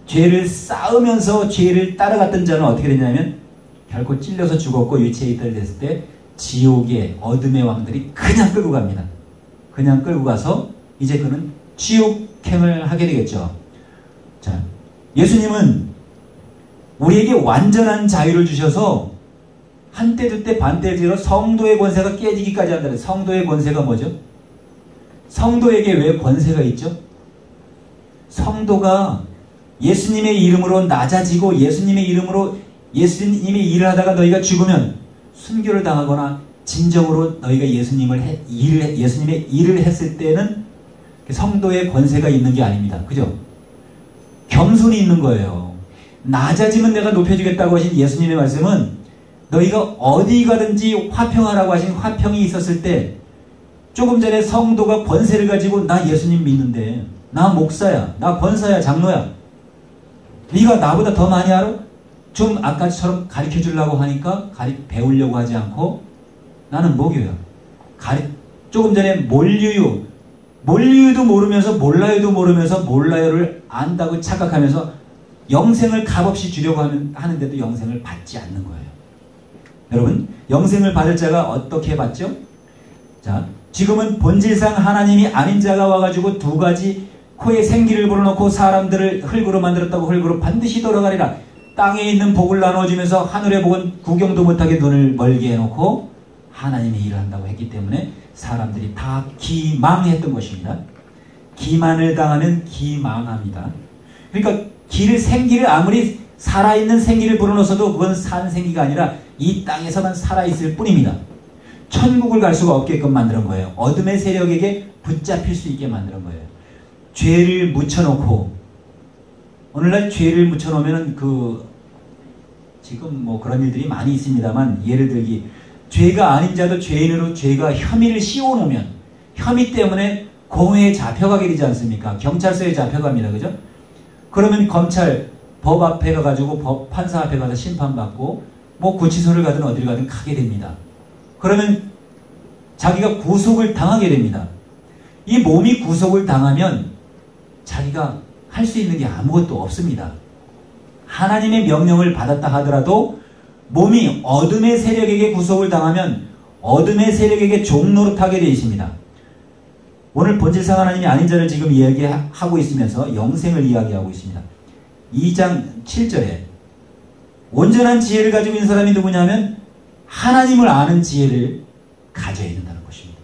죄를 쌓으면서 죄를 따라갔던 자는 어떻게 되냐면 결코 찔려서 죽었고 유체에 이탈됐을 때 지옥의 어둠의 왕들이 그냥 끌고 갑니다. 그냥 끌고 가서 이제 그는 지옥행을 하게 되겠죠. 자, 예수님은 우리에게 완전한 자유를 주셔서 한때 두때 반때 뒤로 성도의 권세가 깨지기까지 한다. 성도의 권세가 뭐죠? 성도에게 왜 권세가 있죠? 성도가 예수님의 이름으로 낮아지고 예수님의 일을 하다가 너희가 죽으면 순교를 당하거나 진정으로 너희가 예수님의 일을 했을 때는 성도의 권세가 있는 게 아닙니다. 그죠? 겸손이 있는 거예요. 낮아지면 내가 높여주겠다고 하신 예수님의 말씀은 너희가 어디 가든지 화평하라고 하신 화평이 있었을 때 조금 전에 성도가 권세를 가지고 나 예수님 믿는데 나 목사야, 나 권사야, 장로야, 네가 나보다 더 많이 알아? 좀 아까처럼 가르쳐 주려고 하니까 배우려고 하지 않고 나는 목요야. 조금 전에 몰유도 모르면서 몰라요도 모르면서 몰라요를 안다고 착각하면서 영생을 값없이 주려고 하는데도 영생을 받지 않는 거예요. 여러분, 영생을 받을 자가 어떻게 받죠? 자, 지금은 본질상 하나님이 아닌 자가 와가지고 두 가지 코에 생기를 불어넣고 사람들을 흙으로 만들었다고 흙으로 반드시 돌아가리라. 땅에 있는 복을 나눠주면서 하늘의 복은 구경도 못하게 눈을 멀게 해놓고 하나님의 일을 한다고 했기 때문에 사람들이 다 기망했던 것입니다. 기만을 당하면 기망합니다. 그러니까 생기를 아무리 살아있는 생기를 불어넣어서도 그건 산 생기가 아니라 이 땅에서만 살아있을 뿐입니다. 천국을 갈 수가 없게끔 만드는 거예요. 어둠의 세력에게 붙잡힐 수 있게 만드는 거예요. 죄를 묻혀놓고 오늘날 죄를 묻혀놓으면 지금 뭐 그런 일들이 많이 있습니다만 예를 들기 죄가 아닌 자도 죄인으로 죄가 혐의를 씌워놓으면 혐의 때문에 공회에 잡혀가게 되지 않습니까? 경찰서에 잡혀갑니다. 그죠? 그러면 검찰 법 앞에 가가지고 판사 앞에 가서 심판받고 뭐 구치소를 가든 어딜 가든 가게 됩니다. 그러면 자기가 구속을 당하게 됩니다. 이 몸이 구속을 당하면 자기가 할 수 있는 게 아무것도 없습니다. 하나님의 명령을 받았다 하더라도 몸이 어둠의 세력에게 구속을 당하면 어둠의 세력에게 종노릇하게 되어 있습니다. 오늘 본질상 하나님이 아닌 자를 지금 이야기하고 있으면서 영생을 이야기하고 있습니다. 2장 7절에 온전한 지혜를 가지고 있는 사람이 누구냐면 하나님을 아는 지혜를 가져야 된다는 것입니다.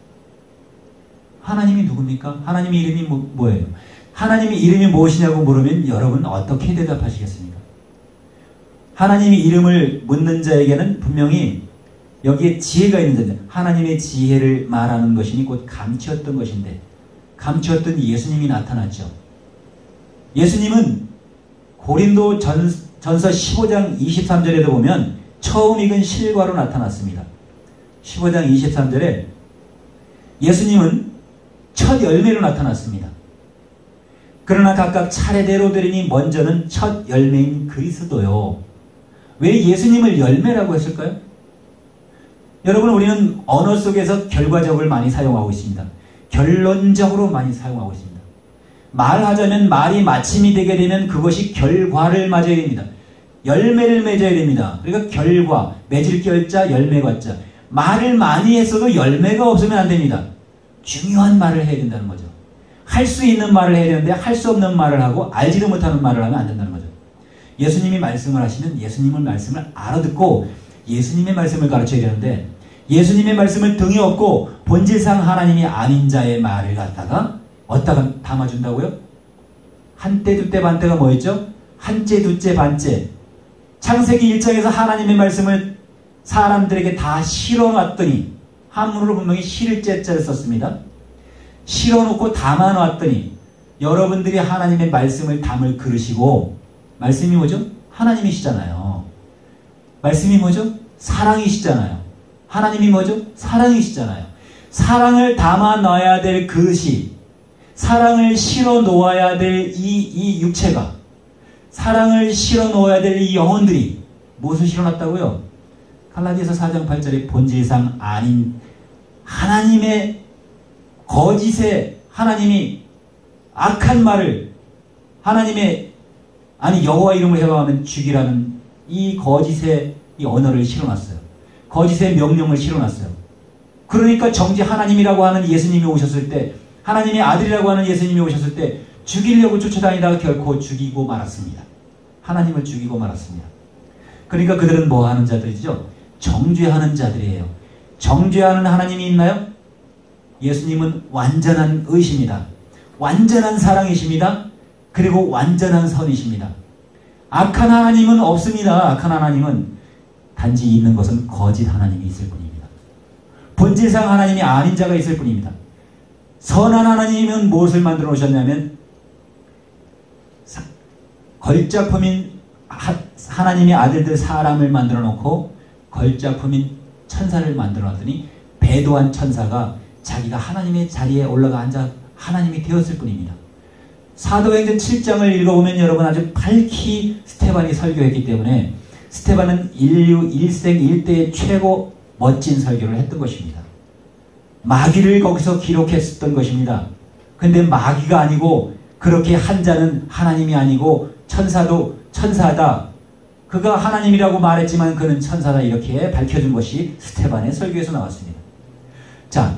하나님이 누굽니까? 하나님의 이름이 뭐예요? 하나님의 이름이 무엇이냐고 물으면 여러분 어떻게 대답하시겠습니까? 하나님의 이름을 묻는 자에게는 분명히 여기에 지혜가 있는 자입니다. 하나님의 지혜를 말하는 것이니 곧 감추었던 것인데 감추었던 예수님이 나타났죠. 예수님은 고린도 전서 15장 23절에도 보면 처음 익은 실과로 나타났습니다. 15장 23절에 예수님은 첫 열매로 나타났습니다. 그러나 각각 차례대로 드리니 먼저는 첫 열매인 그리스도요. 왜 예수님을 열매라고 했을까요? 여러분, 우리는 언어 속에서 결과적을 많이 사용하고 있습니다. 결론적으로 많이 사용하고 있습니다. 말하자면 말이 마침이 되게 되면 그것이 결과를 맞아야 됩니다. 열매를 맺어야 됩니다. 그러니까 결과, 맺을 결자, 열매 과자. 말을 많이 했어도 열매가 없으면 안 됩니다. 중요한 말을 해야 된다는 거죠. 할 수 있는 말을 해야 되는데 할 수 없는 말을 하고 알지도 못하는 말을 하면 안 된다는 거죠. 예수님이 말씀을 하시면 예수님의 말씀을 알아듣고 예수님의 말씀을 가르쳐야 되는데 예수님의 말씀을 등에 업고 본질상 하나님이 아닌 자의 말을 갖다가 어디다가 담아준다고요? 한때 두때 반때가 뭐였죠? 한째 두째 반째. 창세기 1장에서 하나님의 말씀을 사람들에게 다 실어놨더니 한문으로 분명히 실제자를 썼습니다. 실어놓고 담아놨더니 여러분들이 하나님의 말씀을 담을 그릇이고 말씀이 뭐죠? 하나님이시잖아요. 말씀이 뭐죠? 사랑이시잖아요. 하나님이 뭐죠? 사랑이시잖아요. 사랑을 담아 놔야 될 그릇이 사랑을 실어 놓아야 될 이 육체가 사랑을 실어 놓아야 될 이 영혼들이 무엇을 실어 놨다고요? 갈라디아서 4장 8절에 본질상 아닌 하나님의 거짓에 하나님이 악한 말을 하나님의 여호와 이름을 해방하면 죽이라는 이 거짓의 이 언어를 실어놨어요. 거짓의 명령을 실어놨어요. 그러니까 정지 하나님이라고 하는 예수님이 오셨을 때 하나님의 아들이라고 하는 예수님이 오셨을 때 죽이려고 쫓아다니다가 결코 죽이고 말았습니다. 하나님을 죽이고 말았습니다. 그러니까 그들은 뭐 하는 자들이죠? 정죄하는 자들이에요. 정죄하는 하나님이 있나요? 예수님은 완전한 의십니다. 완전한 사랑이십니다. 그리고 완전한 선이십니다. 악한 하나님은 없습니다. 악한 하나님은 단지 있는 것은 거짓 하나님이 있을 뿐입니다. 본질상 하나님이 아닌 자가 있을 뿐입니다. 선한 하나님은 무엇을 만들어 놓으셨냐면 걸작품인 하나님의 아들들 사람을 만들어 놓고 걸작품인 천사를 만들어 놨더니 배도한 천사가 자기가 하나님의 자리에 올라가 앉아 하나님이 되었을 뿐입니다. 사도행전 7장을 읽어보면 여러분 아주 밝히 스테반이 설교했기 때문에 스테반은 인류 일생 일대의 최고 멋진 설교를 했던 것입니다. 마귀를 거기서 기록했었던 것입니다. 근데 마귀가 아니고 그렇게 한 자는 하나님이 아니고 천사도 천사다. 그가 하나님이라고 말했지만 그는 천사다. 이렇게 밝혀준 것이 스테반의 설교에서 나왔습니다. 자,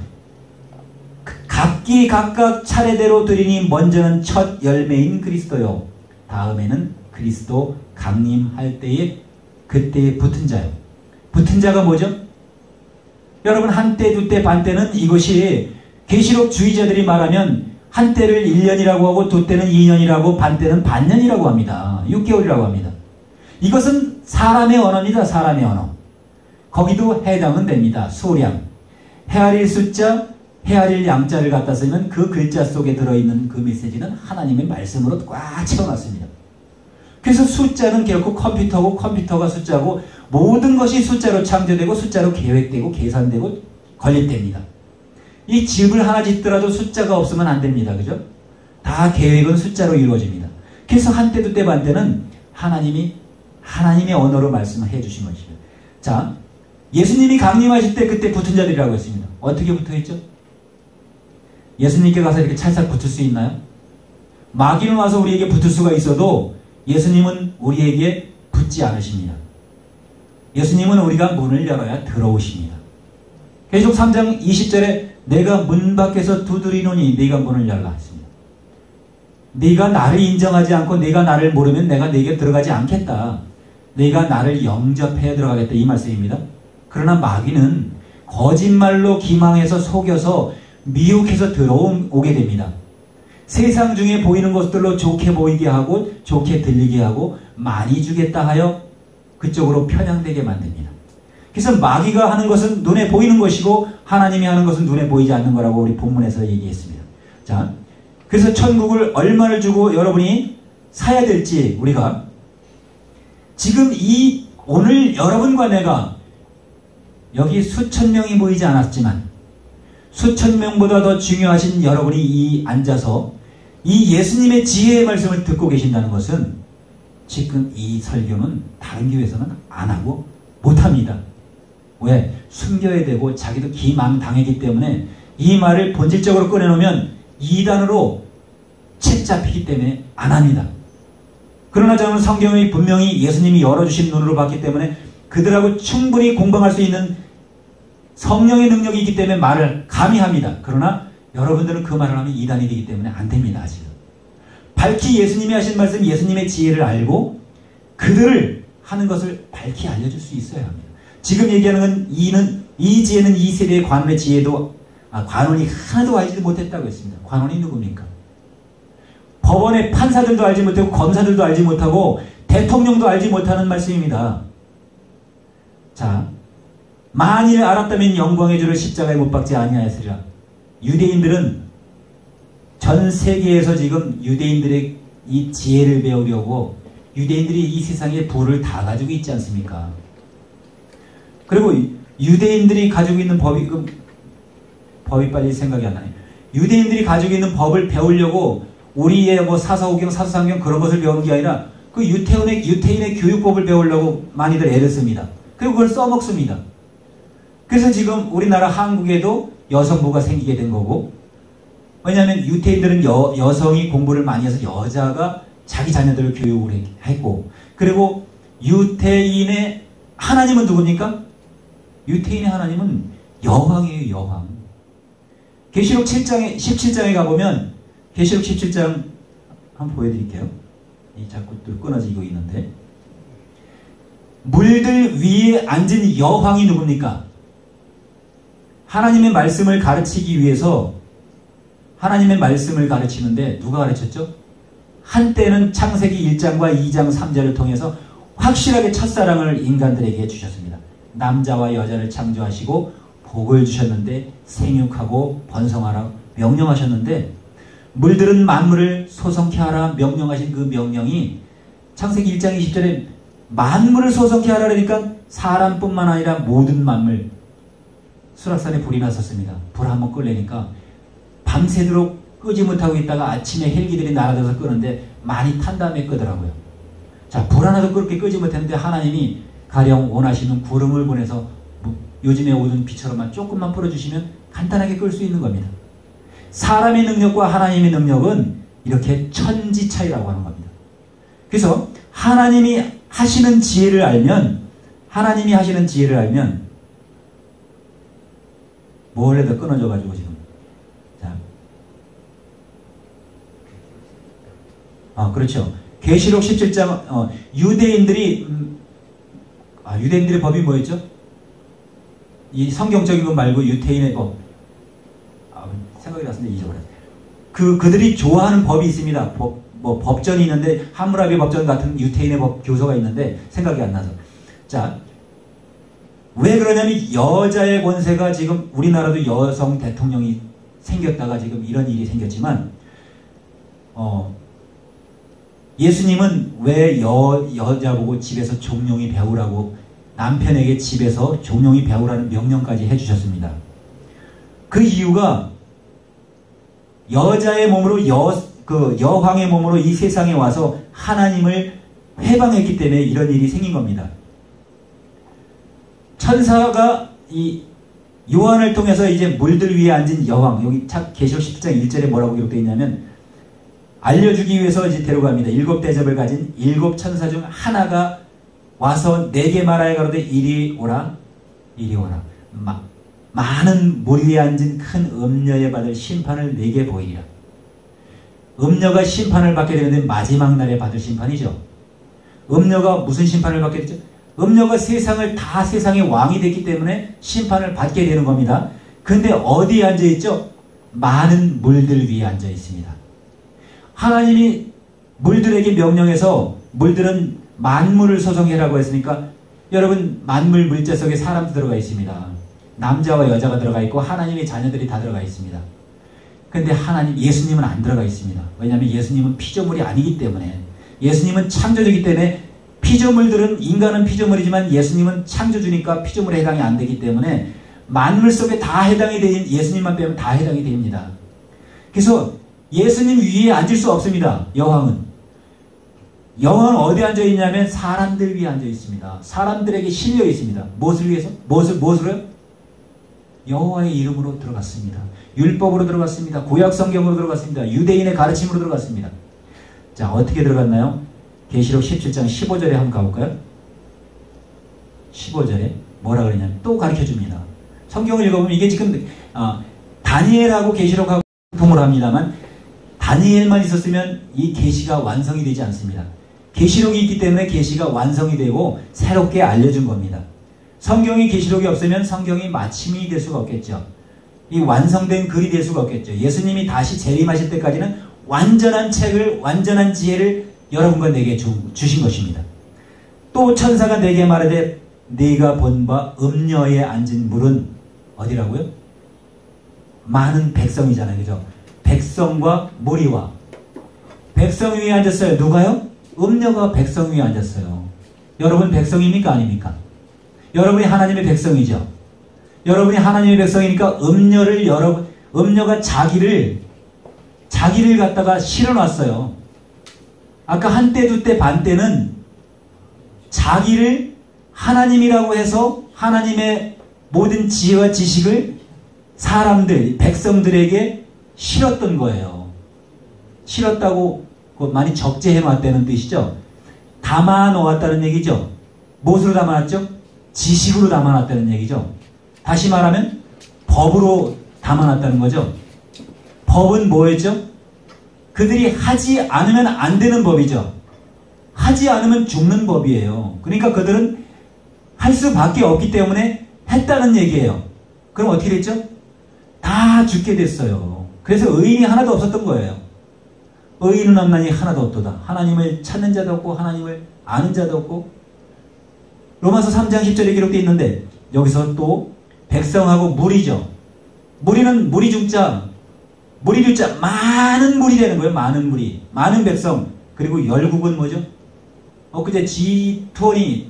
각기 각각 차례대로 드리니 먼저는 첫 열매인 그리스도요. 다음에는 그리스도 강림할 때에 그때에 붙은 자요. 붙은 자가 뭐죠? 여러분 한때, 두때, 반때는 이것이 계시록 주의자들이 말하면 한때를 1년이라고 하고 두때는 2년이라고 반때는 반년이라고 합니다. 6개월이라고 합니다. 이것은 사람의 언어입니다. 사람의 언어. 거기도 해당은 됩니다. 수량. 헤아릴 숫자, 헤아릴 양자를 갖다 쓰면 그 글자 속에 들어있는 그 메시지는 하나님의 말씀으로 꽉 채워놨습니다. 그래서 숫자는 결코 컴퓨터고 컴퓨터가 숫자고 모든 것이 숫자로 창조되고 숫자로 계획되고 계산되고 건립됩니다. 이 집을 하나 짓더라도 숫자가 없으면 안 됩니다. 그죠? 다 계획은 숫자로 이루어집니다. 그래서 한때 두때 반때는 하나님이 하나님의 언어로 말씀해 주신 것입니다. 자, 예수님이 강림하실 때 그때 붙은 자들이라고 했습니다. 어떻게 붙어있죠? 예수님께 가서 이렇게 찰싹 붙을 수 있나요? 마귀는 와서 우리에게 붙을 수가 있어도 예수님은 우리에게 붙지 않으십니다. 예수님은 우리가 문을 열어야 들어오십니다. 계시록 3장 20절에 내가 문 밖에서 두드리노니 네가 문을 열라 했습니다. 네가 나를 인정하지 않고 네가 나를 모르면 내가 네게 들어가지 않겠다. 네가 나를 영접해 들어가겠다 이 말씀입니다. 그러나 마귀는 거짓말로 기망해서 속여서 미혹해서 들어오게 됩니다. 세상 중에 보이는 것들로 좋게 보이게 하고 좋게 들리게 하고 많이 주겠다 하여 그쪽으로 편향되게 만듭니다. 그래서 마귀가 하는 것은 눈에 보이는 것이고 하나님이 하는 것은 눈에 보이지 않는 거라고 우리 본문에서 얘기했습니다. 자, 그래서 천국을 얼마를 주고 여러분이 사야 될지 우리가 지금 오늘 여러분과 내가 여기 수천 명이 모이지 않았지만 수천 명보다 더 중요하신 여러분이 이 앉아서 이 예수님의 지혜의 말씀을 듣고 계신다는 것은 지금 이 설교는 다른 교회에서는 안 하고 못합니다. 왜? 숨겨야 되고 자기도 기망당했기 때문에 이 말을 본질적으로 꺼내놓으면 이단으로 책 잡히기 때문에 안 합니다. 그러나 저는 성경이 분명히 예수님이 열어주신 눈으로 봤기 때문에 그들하고 충분히 공방할 수 있는 성령의 능력이 있기 때문에 말을 감히 합니다. 그러나 여러분들은 그 말을 하면 이단이 되기 때문에 안 됩니다. 아직은. 밝히 예수님이 하신 말씀, 예수님의 지혜를 알고 그들을 하는 것을 밝히 알려줄 수 있어야 합니다. 지금 얘기하는 건 이 지혜는 이 세대의 관원의 지혜도 관원이 하나도 알지 못했다고 했습니다. 관원이 누굽니까? 법원의 판사들도 알지 못하고 검사들도 알지 못하고 대통령도 알지 못하는 말씀입니다. 자, 만일 알았다면 영광의 주를 십자가에 못 박지 아니하였으리라. 유대인들은 전 세계에서 지금 유대인들의 이 지혜를 배우려고 유대인들이 이 세상에 부를 다 가지고 있지 않습니까? 그리고 유대인들이 가지고 있는 법이 빨리 생각이 안 나네요. 유대인들이 가지고 있는 법을 배우려고 우리의 뭐 사사오경, 사사상경 그런 것을 배우는 게 아니라 그 유태인의 교육법을 배우려고 많이들 애를 씁니다. 그리고 그걸 써먹습니다. 그래서 지금 우리나라 한국에도 여성부가 생기게 된 거고, 왜냐하면 유태인들은 여성이 공부를 많이 해서 여자가 자기 자녀들을 교육을 했고, 그리고 유태인의 하나님은 누굽니까? 유태인의 하나님은 여왕이에요. 여왕. 계시록 17장에 가보면, 계시록 17장 한번 보여드릴게요. 자꾸 또 끊어지고 있는데, 물들 위에 앉은 여왕이 누굽니까? 하나님의 말씀을 가르치기 위해서 하나님의 말씀을 가르치는데 누가 가르쳤죠? 한때는 창세기 1장과 2장 3절을 통해서 확실하게 첫사랑을 인간들에게 주셨습니다. 남자와 여자를 창조하시고 복을 주셨는데 생육하고 번성하라 명령하셨는데, 물들은 만물을 소성케 하라 명령하신 그 명령이 창세기 1장 20절에 만물을 소성케 하라 그러니까 사람뿐만 아니라 모든 만물, 수락산에 불이 났었습니다. 불 한번 끌려니까 밤새도록 끄지 못하고 있다가 아침에 헬기들이 날아들어서 끄는데 많이 탄 다음에 끄더라고요. 자, 불 하나도 그렇게 끄지 못했는데 하나님이 가령 원하시는 구름을 보내서 요즘에 오는 비처럼만 조금만 뿌려주시면 간단하게 끌 수 있는 겁니다. 사람의 능력과 하나님의 능력은 이렇게 천지 차이라고 하는 겁니다. 그래서 하나님이 하시는 지혜를 알면, 뭘 해도 끊어져가지고 지금. 자. 그렇죠. 계시록 17장, 유대인들의 법이 뭐였죠? 이 성경적인 것 말고 유태인의 법. 생각이 났는데 잊어버렸어요. 그들이 좋아하는 법이 있습니다. 법전이 있는데, 함무라비 법전 같은 유태인의 법 교서가 있는데, 생각이 안 나서. 자. 왜 그러냐면, 여자의 권세가 지금 우리나라도 여성 대통령이 생겼다가 지금 이런 일이 생겼지만, 예수님은 왜 여자 보고 집에서 종용이 배우라고, 남편에게 집에서 종용이 배우라는 명령까지 해주셨습니다. 그 이유가 여자의 몸으로 여왕의 몸으로 이 세상에 와서 하나님을 회방했기 때문에 이런 일이 생긴 겁니다. 천사가 이 요한을 통해서 이제 물들 위에 앉은 여왕, 여기 계시록 17장 1절에 뭐라고 기록되어 있냐면, 알려주기 위해서 이제 데려갑니다. 7 대접을 가진 7 천사 중 하나가 와서 내게 말하여 가로되 이리 오라, 이리 오라. 많은 물 위에 앉은 큰 음녀에 받을 심판을 내게 보이리라. 음녀가 심판을 받게 되는데 마지막 날에 받을 심판이죠. 음녀가 무슨 심판을 받게 되죠? 음녀가 세상의 왕이 됐기 때문에 심판을 받게 되는 겁니다. 근데 어디에 앉아있죠? 많은 물들 위에 앉아 있습니다. 하나님이 물들에게 명령해서 물들은 만물을 소성해라고 했으니까, 여러분, 만물 물자 속에 사람도 들어가 있습니다. 남자와 여자가 들어가 있고 하나님의 자녀들이 다 들어가 있습니다. 근데 예수님은 안 들어가 있습니다. 왜냐하면 예수님은 피조물이 아니기 때문에, 예수님은 창조주이기 때문에, 피조물들은, 인간은 피조물이지만 예수님은 창조주니까 피조물에 해당이 안 되기 때문에 만물 속에 다 해당이 되는, 예수님만 빼면 다 해당이 됩니다. 그래서 예수님 위에 앉을 수 없습니다. 여왕은 어디에 앉아 있냐면 사람들 위에 앉아 있습니다. 사람들에게 실려 있습니다. 무엇을 위해서? 무엇으로요? 여호와의 이름으로 들어갔습니다. 율법으로 들어갔습니다. 구약 성경으로 들어갔습니다. 유대인의 가르침으로 들어갔습니다. 자, 어떻게 들어갔나요? 계시록 17장 15절에 한번 가볼까요? 15절에 뭐라 그러냐면 또 가르쳐줍니다. 성경을 읽어보면 이게 지금 다니엘하고 계시록하고 공통을 합니다만, 다니엘만 있었으면 이 계시가 완성이 되지 않습니다. 계시록이 있기 때문에 계시가 완성이 되고 새롭게 알려준 겁니다. 성경이 계시록이 없으면 성경이 마침이 될 수가 없겠죠. 이 완성된 글이 될 수가 없겠죠. 예수님이 다시 재림하실 때까지는 완전한 책을, 완전한 지혜를 여러분과 내게 주신 것입니다. 또 천사가 내게 말하되 네가 본 바 음녀에 앉은 물은 어디라고요? 많은 백성이잖아요. 그죠? 백성과 무리와 백성 위에 앉았어요. 누가요? 음녀가 백성 위에 앉았어요. 여러분 백성입니까? 아닙니까? 여러분이 하나님의 백성이죠. 여러분이 하나님의 백성이니까 음녀가 자기를 갖다가 실어놨어요. 아까 한때, 두때, 반때는 자기를 하나님이라고 해서 하나님의 모든 지혜와 지식을 사람들, 백성들에게 실었던 거예요. 실었다고 많이 적재해 놨다는 뜻이죠. 담아 놓았다는 얘기죠. 무엇으로 담아놨죠? 지식으로 담아놨다는 얘기죠. 다시 말하면 법으로 담아놨다는 거죠. 법은 뭐였죠? 그들이 하지 않으면 안 되는 법이죠. 하지 않으면 죽는 법이에요. 그러니까 그들은 할 수밖에 없기 때문에 했다는 얘기예요. 그럼 어떻게 됐죠? 다 죽게 됐어요. 그래서 의인이 하나도 없었던 거예요. 의인은 없나니 하나도 없도다. 하나님을 찾는 자도 없고 하나님을 아는 자도 없고. 로마서 3장 10절에 기록되어 있는데 여기서 또 백성하고 무리죠. 무리는 무리중자, 무리류자, 많은 무리 되는 거예요. 많은 무리, 많은 백성. 그리고 열국은 뭐죠? 그제 G20,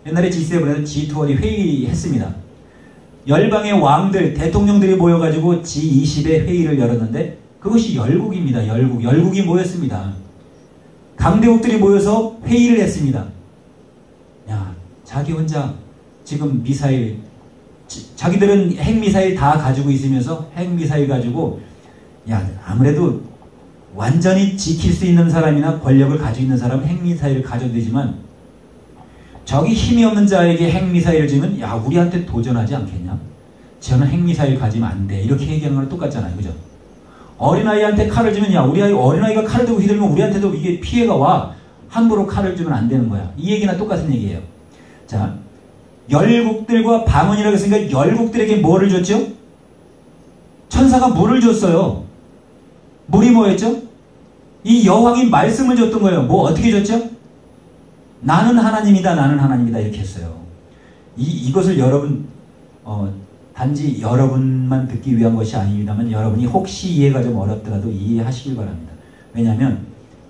옛날에 G7에서 G20 회의했습니다. 열방의 왕들, 대통령들이 모여가지고 G20의 회의를 열었는데 그것이 열국입니다. 열국이 모였습니다. 강대국들이 모여서 회의를 했습니다. 야, 자기 혼자 지금 미사일, 자기들은 핵미사일 다 가지고 있으면서 핵미사일 가지고, 야, 아무래도 완전히 지킬 수 있는 사람이나 권력을 가지고 있는 사람은 핵미사일을 가져도 되지만 저기 힘이 없는 자에게 핵미사일을 주면 야, 우리한테 도전하지 않겠냐? 저는 핵미사일 가지면 안 돼. 이렇게 얘기하는 거랑 똑같잖아요. 그죠? 어린아이한테 칼을 주면 야, 어린아이가 칼을 들고 휘둘면 우리한테도 이게 피해가 와. 함부로 칼을 주면 안 되는 거야. 이 얘기나 똑같은 얘기예요. 자, 열국들과 방언이라고 했으니까 열국들에게 뭐를 줬죠? 천사가 물을 줬어요. 물이 뭐였죠? 이 여왕이 말씀을 줬던 거예요. 뭐 어떻게 줬죠? 나는 하나님이다, 나는 하나님이다 이렇게 했어요. 이것을 여러분 단지 여러분만 듣기 위한 것이 아닙니다만 여러분이 혹시 이해가 좀 어렵더라도 이해하시길 바랍니다. 왜냐하면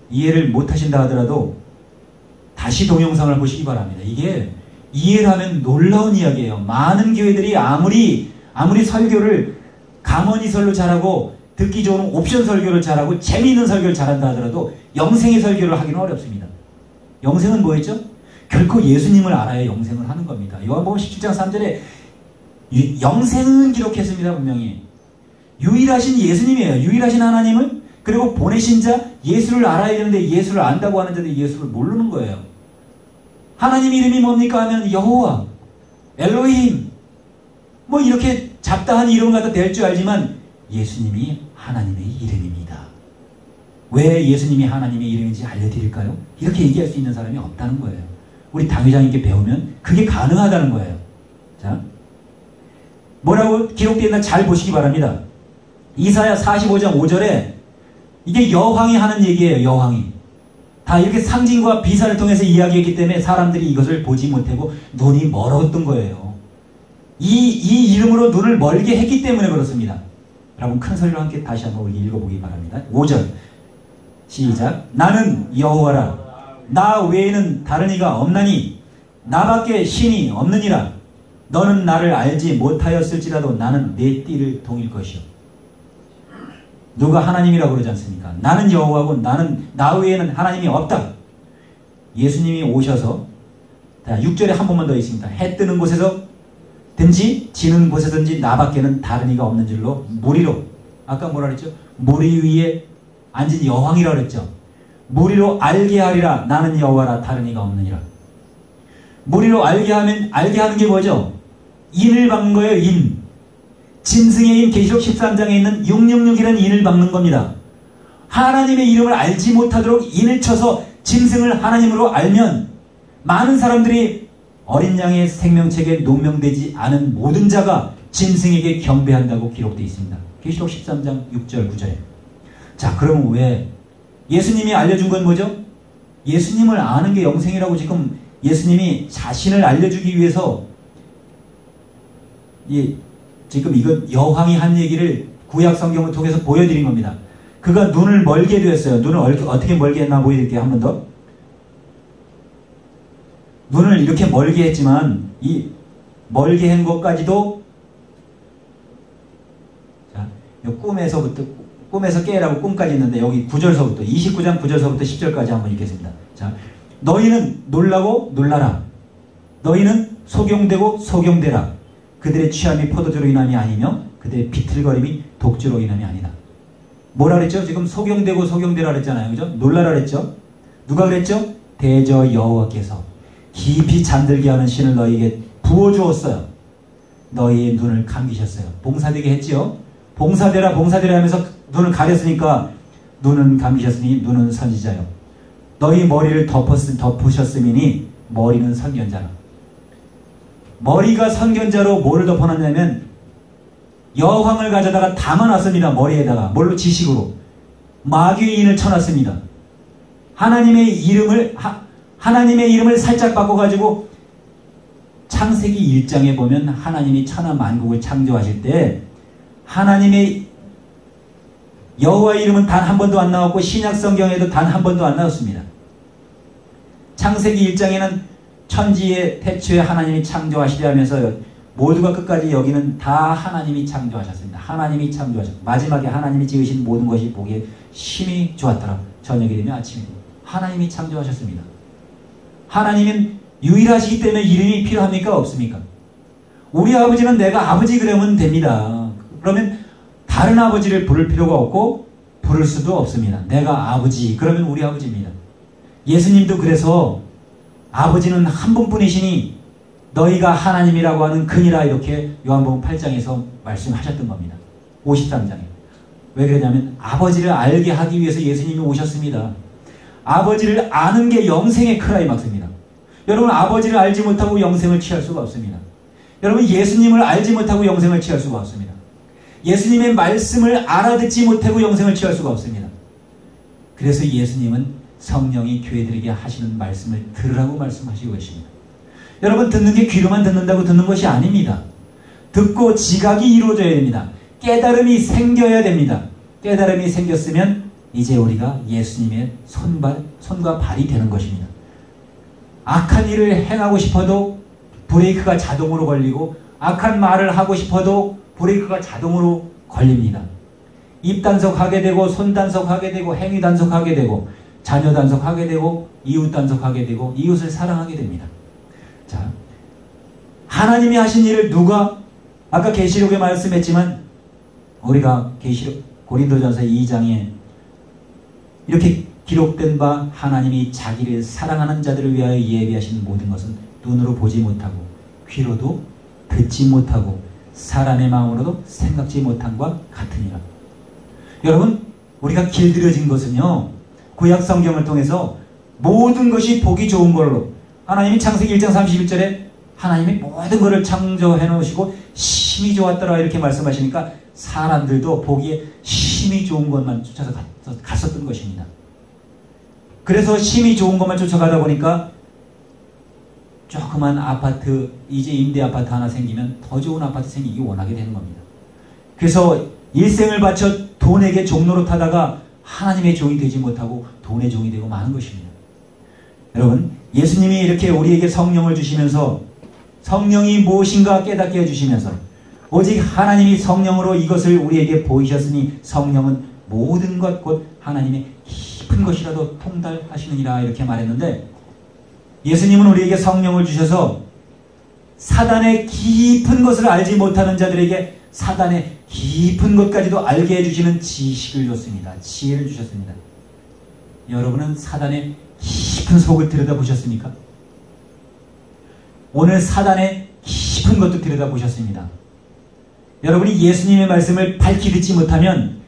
이해를 못하신다 하더라도 다시 동영상을 보시기 바랍니다. 이게 이해를 하면 놀라운 이야기예요. 많은 교회들이 아무리 설교를 강원이설로 잘하고 듣기 좋은 옵션 설교를 잘하고 재미있는 설교를 잘한다 하더라도 영생의 설교를 하기는 어렵습니다. 영생은 뭐였죠? 결코 예수님을 알아야 영생을 하는 겁니다. 요한복음 17장 3절에 영생은 기록했습니다. 분명히 유일하신 예수님이에요. 유일하신 하나님을, 그리고 보내신 자 예수를 알아야 되는데 예수를 안다고 하는 자들이 예수를 모르는 거예요. 하나님 이름이 뭡니까 하면 여호와, 엘로힘, 뭐 이렇게 잡다한 이름 갖다 댈 줄 알지만 예수님이 하나님의 이름입니다. 왜 예수님이 하나님의 이름인지 알려드릴까요? 이렇게 얘기할 수 있는 사람이 없다는 거예요. 우리 당회장님께 배우면 그게 가능하다는 거예요. 자, 뭐라고 기록되어 있나 잘 보시기 바랍니다. 이사야 45장 5절에 이게 여왕이 하는 얘기예요. 여왕이. 다 이렇게 상징과 비사를 통해서 이야기했기 때문에 사람들이 이것을 보지 못하고 눈이 멀었던 거예요. 이 이름으로 눈을 멀게 했기 때문에 그렇습니다. 여러분 큰 소리로 함께 다시 한번 우리 읽어보기 바랍니다. 5절 시작. 나는 여호와라. 나 외에는 다른 이가 없나니 나밖에 신이 없느니라. 너는 나를 알지 못하였을지라도 나는 내 띠를 동일 것이요. 누가 하나님이라고 그러지 않습니까? 나는 여호와고 나 외에는 하나님이 없다. 예수님이 오셔서, 자, 6절에 한 번만 더 있습니다. 해 뜨는 곳에서 든지 지는 곳에든지 나밖에는 다른 이가 없는 줄로 무리로, 아까 뭐라 그랬죠? 무리 위에 앉은 여왕이라 그랬죠. 무리로 알게 하리라. 나는 여호와라. 다른 이가 없느니라. 무리로 알게 하는 게 뭐죠? 인을 박는 거예요. 인. 짐승의 인, 계시록 13장에 있는 666이라는 인을 박는 겁니다. 하나님의 이름을 알지 못하도록 인을 쳐서 짐승을 하나님으로 알면 많은 사람들이 어린 양의 생명책에 농명되지 않은 모든 자가 짐승에게 경배한다고 기록되어 있습니다. 계시록 13장 6절 9절에. 자, 그러면 왜 예수님이 알려준 건 뭐죠? 예수님을 아는 게 영생이라고 지금 예수님이 자신을 알려주기 위해서 지금 이건 여왕이 한 얘기를 구약 성경을 통해서 보여드린 겁니다. 그가 눈을 멀게 되었어요. 눈을 어떻게 멀게 했나 보여드릴게요. 한 번 더. 눈을 이렇게 멀게 했지만 이 멀게 한 것까지도, 자, 꿈에서 깨라고 꿈까지 있는데 여기 9절서부터 29장 9절서부터 10절까지 한번 읽겠습니다. 자, 너희는 놀라고 놀라라. 너희는 소경되고 소경되라. 그들의 취함이 포도주로 인함이 아니며 그들의 비틀거림이 독주로 인함이 아니다. 뭐라 그랬죠? 지금 소경되고 소경되라 그랬잖아요. 그죠? 놀라라 그랬죠? 누가 그랬죠? 대저 여호와께서 깊이 잠들게 하는 신을 너희에게 부어주었어요. 너희의 눈을 감기셨어요. 봉사되게 했지요? 봉사되라 봉사되라 하면서 눈을 가렸으니까 눈은 감기셨으니 눈은 선지자요. 너희 머리를 덮으셨음이니 머리는 선견자라. 머리가 선견자로 뭐를 덮어놨냐면 여황을 가져다가 담아놨습니다. 머리에다가 뭘로? 지식으로 마귀인을 쳐놨습니다. 하나님의 이름을 살짝 바꿔가지고 창세기 1장에 보면 하나님이 천하 만국을 창조하실 때 하나님의 여호와의 이름은 단 한 번도 안 나왔고 신약 성경에도 단 한 번도 안 나왔습니다. 창세기 1장에는 천지의 태초에 하나님이 창조하시려 하면서 모두가 끝까지 여기는 다 하나님이 창조하셨습니다. 하나님이 창조하셨고 마지막에 하나님이 지으신 모든 것이 보기에 심히 좋았더라. 저녁이 되면 아침이 되고 하나님이 창조하셨습니다. 하나님은 유일하시기 때문에 이름이 필요합니까? 없습니까? 우리 아버지는 내가 아버지 그러면 됩니다. 그러면 다른 아버지를 부를 필요가 없고 부를 수도 없습니다. 내가 아버지 그러면 우리 아버지입니다. 예수님도 그래서 아버지는 한 분뿐이시니 너희가 하나님이라고 하는 그니라 이렇게 요한복음 8장에서 말씀하셨던 겁니다. 53장에. 왜 그러냐면 아버지를 알게 하기 위해서 예수님이 오셨습니다. 아버지를 아는 게 영생의 클라이막스입니다. 여러분 아버지를 알지 못하고 영생을 취할 수가 없습니다. 여러분 예수님을 알지 못하고 영생을 취할 수가 없습니다. 예수님의 말씀을 알아듣지 못하고 영생을 취할 수가 없습니다. 그래서 예수님은 성령이 교회들에게 하시는 말씀을 들으라고 말씀하시고 계십니다. 여러분 듣는 게 귀로만 듣는다고 듣는 것이 아닙니다. 듣고 지각이 이루어져야 됩니다. 깨달음이 생겨야 됩니다. 깨달음이 생겼으면 이제 우리가 예수님의 손과 발이 되는 것입니다. 악한 일을 행하고 싶어도 브레이크가 자동으로 걸리고 악한 말을 하고 싶어도 브레이크가 자동으로 걸립니다. 입 단속하게 되고 손 단속하게 되고 행위 단속하게 되고 자녀 단속하게 되고 이웃 단속하게 되고 이웃을 사랑하게 됩니다. 자, 하나님이 하신 일을 누가 아까 계시록에 말씀했지만 우리가 고린도전서 2장에 이렇게 기록된 바 하나님이 자기를 사랑하는 자들을 위하여 예비하신 모든 것은 눈으로 보지 못하고 귀로도 듣지 못하고 사람의 마음으로도 생각지 못함과 같으니라. 여러분 우리가 길들여진 것은요 구약 성경을 통해서 모든 것이 보기 좋은 걸로 하나님이 창세기 1장 31절에 하나님이 모든 것을 창조해 놓으시고 심히 좋았더라 이렇게 말씀하시니까 사람들도 보기에 심히 좋은 것만 쫓아서 갔었던 것입니다. 그래서 심히 좋은 것만 쫓아가다 보니까 조그만 아파트 이제 임대 아파트 하나 생기면 더 좋은 아파트 생기기 원하게 되는 겁니다. 그래서 일생을 바쳐 돈에게 종로로 타다가 하나님의 종이 되지 못하고 돈의 종이 되고 마는 것입니다. 여러분 예수님이 이렇게 우리에게 성령을 주시면서 성령이 무엇인가 깨닫게 해주시면서 오직 하나님이 성령으로 이것을 우리에게 보이셨으니 성령은 모든 것 곧 하나님의 깊은 것이라도 통달하시느니라 이렇게 말했는데 예수님은 우리에게 성령을 주셔서 사단의 깊은 것을 알지 못하는 자들에게 사단의 깊은 것까지도 알게 해주시는 지식을 줬습니다. 지혜를 주셨습니다. 여러분은 사단의 깊은 속을 들여다보셨습니까? 오늘 사단의 깊은 것도 들여다보셨습니다. 여러분이 예수님의 말씀을 밝히 듣지 못하면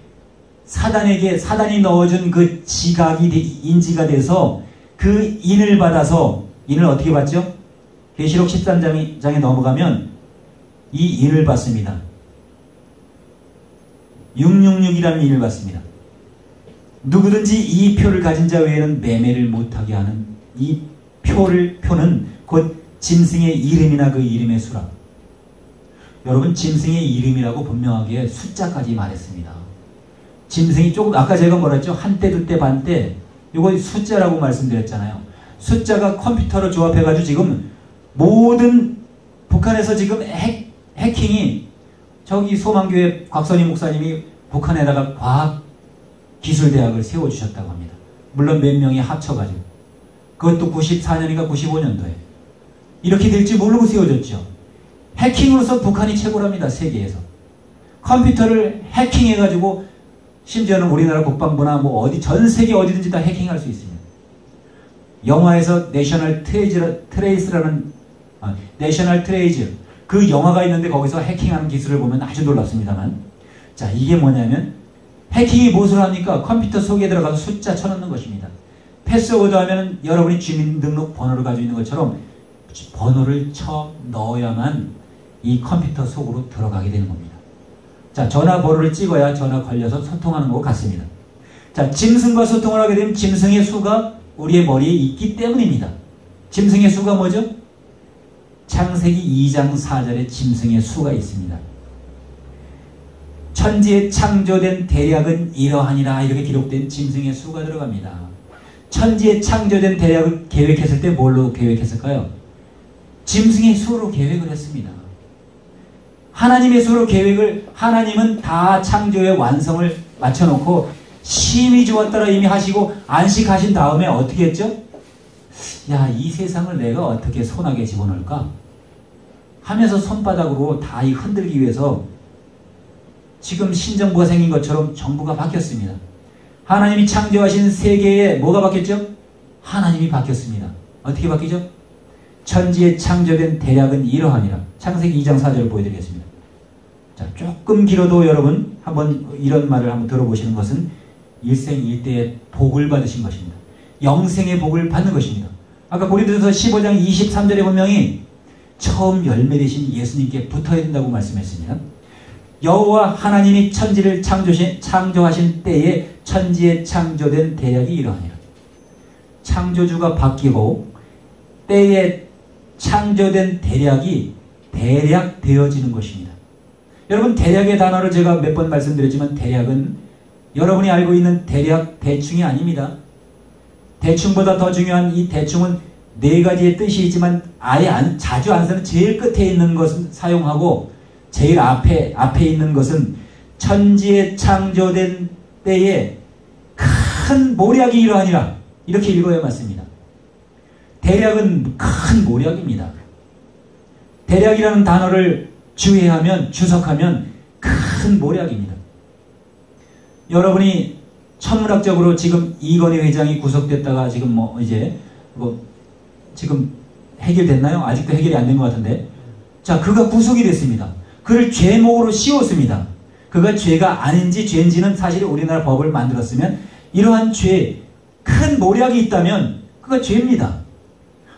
사단이 넣어준 그 지각이 인지가 돼서 그 인을 받아서 인을 어떻게 받죠? 계시록 13장에 넘어가면 이 인을 받습니다. 666이라는 인을 받습니다. 누구든지 이 표를 가진 자 외에는 매매를 못하게 하는 이 표는 곧 짐승의 이름이나 그 이름의 수라. 여러분 짐승의 이름이라고 분명하게 숫자까지 말했습니다. 짐승이 조금 아까 제가 뭐라 했죠? 한때 두때 반때 이거 숫자라고 말씀드렸잖아요. 숫자가 컴퓨터로 조합해가지고 지금 모든 북한에서 지금 해킹이 저기 소망교회 곽선희 목사님이 북한에다가 과학기술대학을 세워주셨다고 합니다. 물론 몇 명이 합쳐가지고 그것도 94년인가 95년도에 이렇게 될지 모르고 세워졌죠. 해킹으로서 북한이 최고랍니다. 세계에서. 컴퓨터를 해킹해가지고 심지어는 우리나라 국방부나 뭐 어디 전 세계 어디든지 다 해킹할 수 있습니다. 영화에서 내셔널 트레이스라는 내셔널 트레이즈 그 영화가 있는데 거기서 해킹하는 기술을 보면 아주 놀랍습니다만, 자, 이게 뭐냐면 해킹이 무엇을 합니까? 컴퓨터 속에 들어가서 숫자 쳐넣는 것입니다. 패스워드 하면 여러분이 주민등록 번호를 가지고 있는 것처럼 번호를 쳐 넣어야만 이 컴퓨터 속으로 들어가게 되는 겁니다. 자, 전화번호를 찍어야 전화 걸려서 소통하는 것 같습니다. 자, 짐승과 소통을 하게 되면 짐승의 수가 우리의 머리에 있기 때문입니다. 짐승의 수가 뭐죠? 창세기 2장 4절에 짐승의 수가 있습니다. 천지에 창조된 대략은 이러하니라 이렇게 기록된 짐승의 수가 들어갑니다. 천지에 창조된 대략을 계획했을 때 뭘로 계획했을까요? 짐승의 수로 계획을 했습니다. 하나님의 수로 계획을 하나님은 다 창조의 완성을 맞춰놓고 심히 좋았더라 이미 하시고 안식하신 다음에 어떻게 했죠? 야, 이 세상을 내가 어떻게 손안에 집어넣을까? 하면서 손바닥으로 다 흔들기 위해서 지금 신정부가 생긴 것처럼 정부가 바뀌었습니다. 하나님이 창조하신 세계에 뭐가 바뀌었죠? 하나님이 바뀌었습니다. 어떻게 바뀌죠? 천지에 창조된 대략은 이러하니라. 창세기 2장 4절을 보여드리겠습니다. 자, 조금 길어도 여러분 한번 이런 말을 한번 들어보시는 것은 일생일대의 복을 받으신 것입니다. 영생의 복을 받는 것입니다. 아까 고린도전서 15장 23절의 분명히 처음 열매 되신 예수님께 붙어야 된다고 말씀했습니다. 여호와 하나님이 천지를 창조하신 때에 천지에 창조된 대략이 이러하니라. 창조주가 바뀌고 때에 창조된 대략이 대략되어지는 것입니다. 여러분, 대략의 단어를 제가 몇 번 말씀드렸지만 대략은 여러분이 알고 있는 대략 대충이 아닙니다. 대충보다 더 중요한 이 대충은 네 가지의 뜻이 있지만 아예 자주 안 쓰는 제일 끝에 있는 것은 사용하고 제일 앞에 있는 것은 천지에 창조된 때에 큰 모략이 이러하니라. 이렇게 읽어야 맞습니다. 대략은 큰 모략입니다. 대략이라는 단어를 주석하면 큰 모략입니다. 여러분이 천문학적으로 지금 이건희 회장이 구속됐다가 지금 지금 해결됐나요? 아직도 해결이 안 된 것 같은데. 자, 그가 구속이 됐습니다. 그를 죄목으로 씌웠습니다. 그가 죄가 아닌지 죄인지는 사실 우리나라 법을 만들었으면 이러한 큰 모략이 있다면 그가 죄입니다.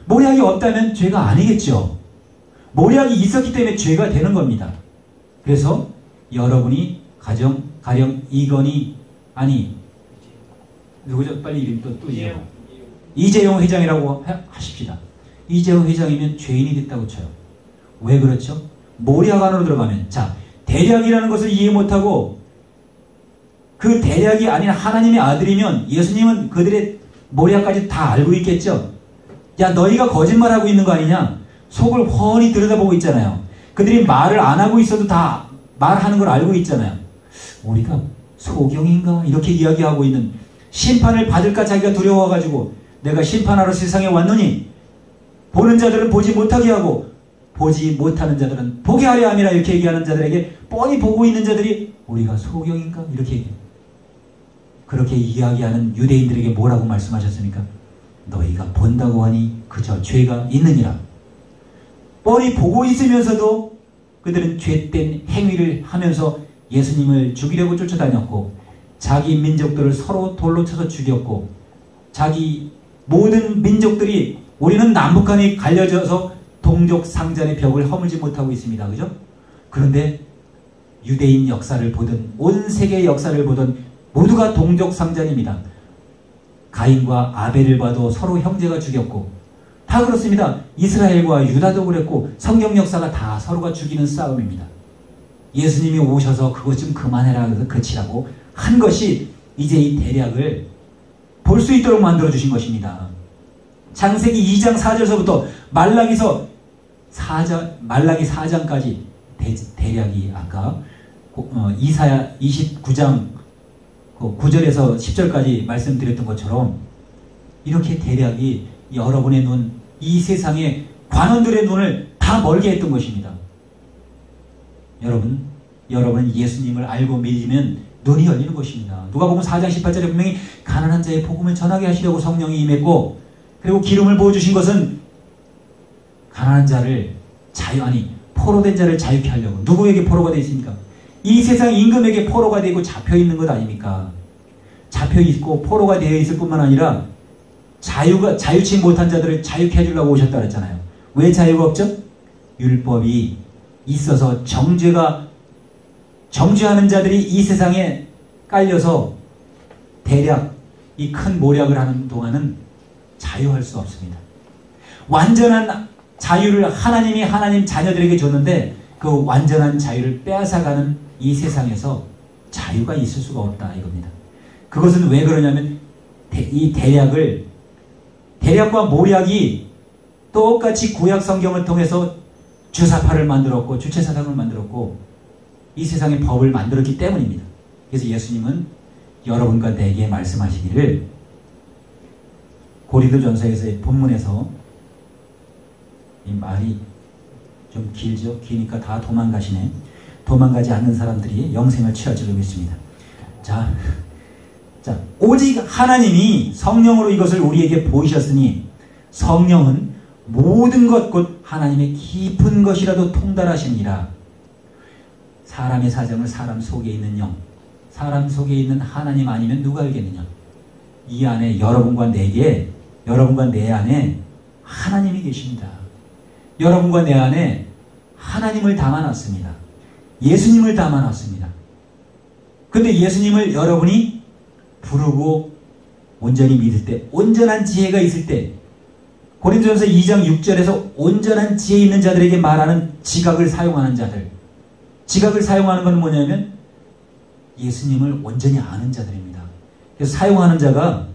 모략이 없다면 죄가 아니겠죠. 모략이 있었기 때문에 죄가 되는 겁니다. 그래서 여러분이 가령 이건희 누구죠? 빨리 이름 또 이재용 회장이라고 하십시다. 이재용 회장이면 죄인이 됐다고 쳐요. 왜 그렇죠? 모략 안으로 들어가면, 자, 대략이라는 것을 이해 못하고 그 대략이 아닌 하나님의 아들이면 예수님은 그들의 모략까지 다 알고 있겠죠. 야, 너희가 거짓말하고 있는 거 아니냐? 속을 훤히 들여다보고 있잖아요. 그들이 말을 안 하고 있어도 다 말하는 걸 알고 있잖아요. 우리가 소경인가? 이렇게 이야기하고 있는, 심판을 받을까 자기가 두려워가지고 내가 심판하러 세상에 왔느니 보는 자들은 보지 못하게 하고 보지 못하는 자들은 보게 하려 함이라. 이렇게 얘기하는 자들에게 뻔히 보고 있는 자들이 우리가 소경인가? 이렇게 얘기해요. 그렇게 이야기하는 유대인들에게 뭐라고 말씀하셨습니까? 너희가 본다고 하니 그저 죄가 있느니라. 뻔히 보고 있으면서도 그들은 죄된 행위를 하면서 예수님을 죽이려고 쫓아다녔고 자기 민족들을 서로 돌로 쳐서 죽였고 자기 모든 민족들이 우리는 남북한이 갈려져서 동족 상잔의 벽을 허물지 못하고 있습니다. 그죠? 그런데 유대인 역사를 보든 온 세계의 역사를 보든 모두가 동족 상잔입니다. 가인과 아벨을 봐도 서로 형제가 죽였고 다 그렇습니다. 이스라엘과 유다도 그랬고 성경 역사가 다 서로가 죽이는 싸움입니다. 예수님이 오셔서 그것 좀 그만해라 그래서 그치라고 한 것이 이제 이 대략을 볼 수 있도록 만들어 주신 것입니다. 창세기 2장 4절서부터 말라기 4장까지 대략이 아까 이사야 29장 9절에서 10절까지 말씀드렸던 것처럼 이렇게 대략이 여러분의 눈, 이 세상에 관원들의 눈을 다 멀게 했던 것입니다. 여러분 예수님을 알고 믿으면 눈이 열리는 것입니다. 누가복음 4장 18절에 분명히 가난한 자의 복음을 전하게 하시려고 성령이 임했고, 그리고 기름을 부어주신 것은 가난한 자를 포로된 자를 자유케 하려고. 누구에게 포로가 되어 있습니까? 이 세상 임금에게 포로가 되고 잡혀있는 것 아닙니까? 잡혀있고 포로가 되어 있을 뿐만 아니라 자유치 못한 자들을 자유케 해주려고 오셨다 그랬잖아요. 왜 자유가 없죠? 율법이 있어서 정죄하는 자들이 이 세상에 깔려서 대략 이 큰 모략을 하는 동안은 자유할 수 없습니다. 완전한 자유를 하나님이 하나님 자녀들에게 줬는데 그 완전한 자유를 빼앗아가는 이 세상에서 자유가 있을 수가 없다 이겁니다. 그것은 왜 그러냐면 이 대략과 모략이 똑같이 구약 성경을 통해서 주사파를 만들었고 주체사상을 만들었고 이 세상의 법을 만들었기 때문입니다. 그래서 예수님은 여러분과 내게 말씀하시기를, 고린도전서에서의 본문에서, 이 말이 좀 길죠? 기니까 다 도망가시네. 도망가지 않는 사람들이 영생을 취할 줄 믿습니다. 자, 오직 하나님이 성령으로 이것을 우리에게 보이셨으니 성령은 모든 것 곧 하나님의 깊은 것이라도 통달하시니라. 사람의 사정을 사람 속에 있는 영, 사람 속에 있는 하나님 아니면 누가 알겠느냐? 이 안에 여러분과 내 안에 하나님이 계십니다. 여러분과 내 안에 하나님을 담아놨습니다. 예수님을 담아놨습니다. 근데 예수님을 여러분이 부르고 온전히 믿을 때, 온전한 지혜가 있을 때, 고린도전서 2장 6절에서 온전한 지혜 있는 자들에게 말하는 지각을 사용하는 자들. 지각을 사용하는 건 뭐냐면 예수님을 온전히 아는 자들입니다. 그래서 사용하는 자가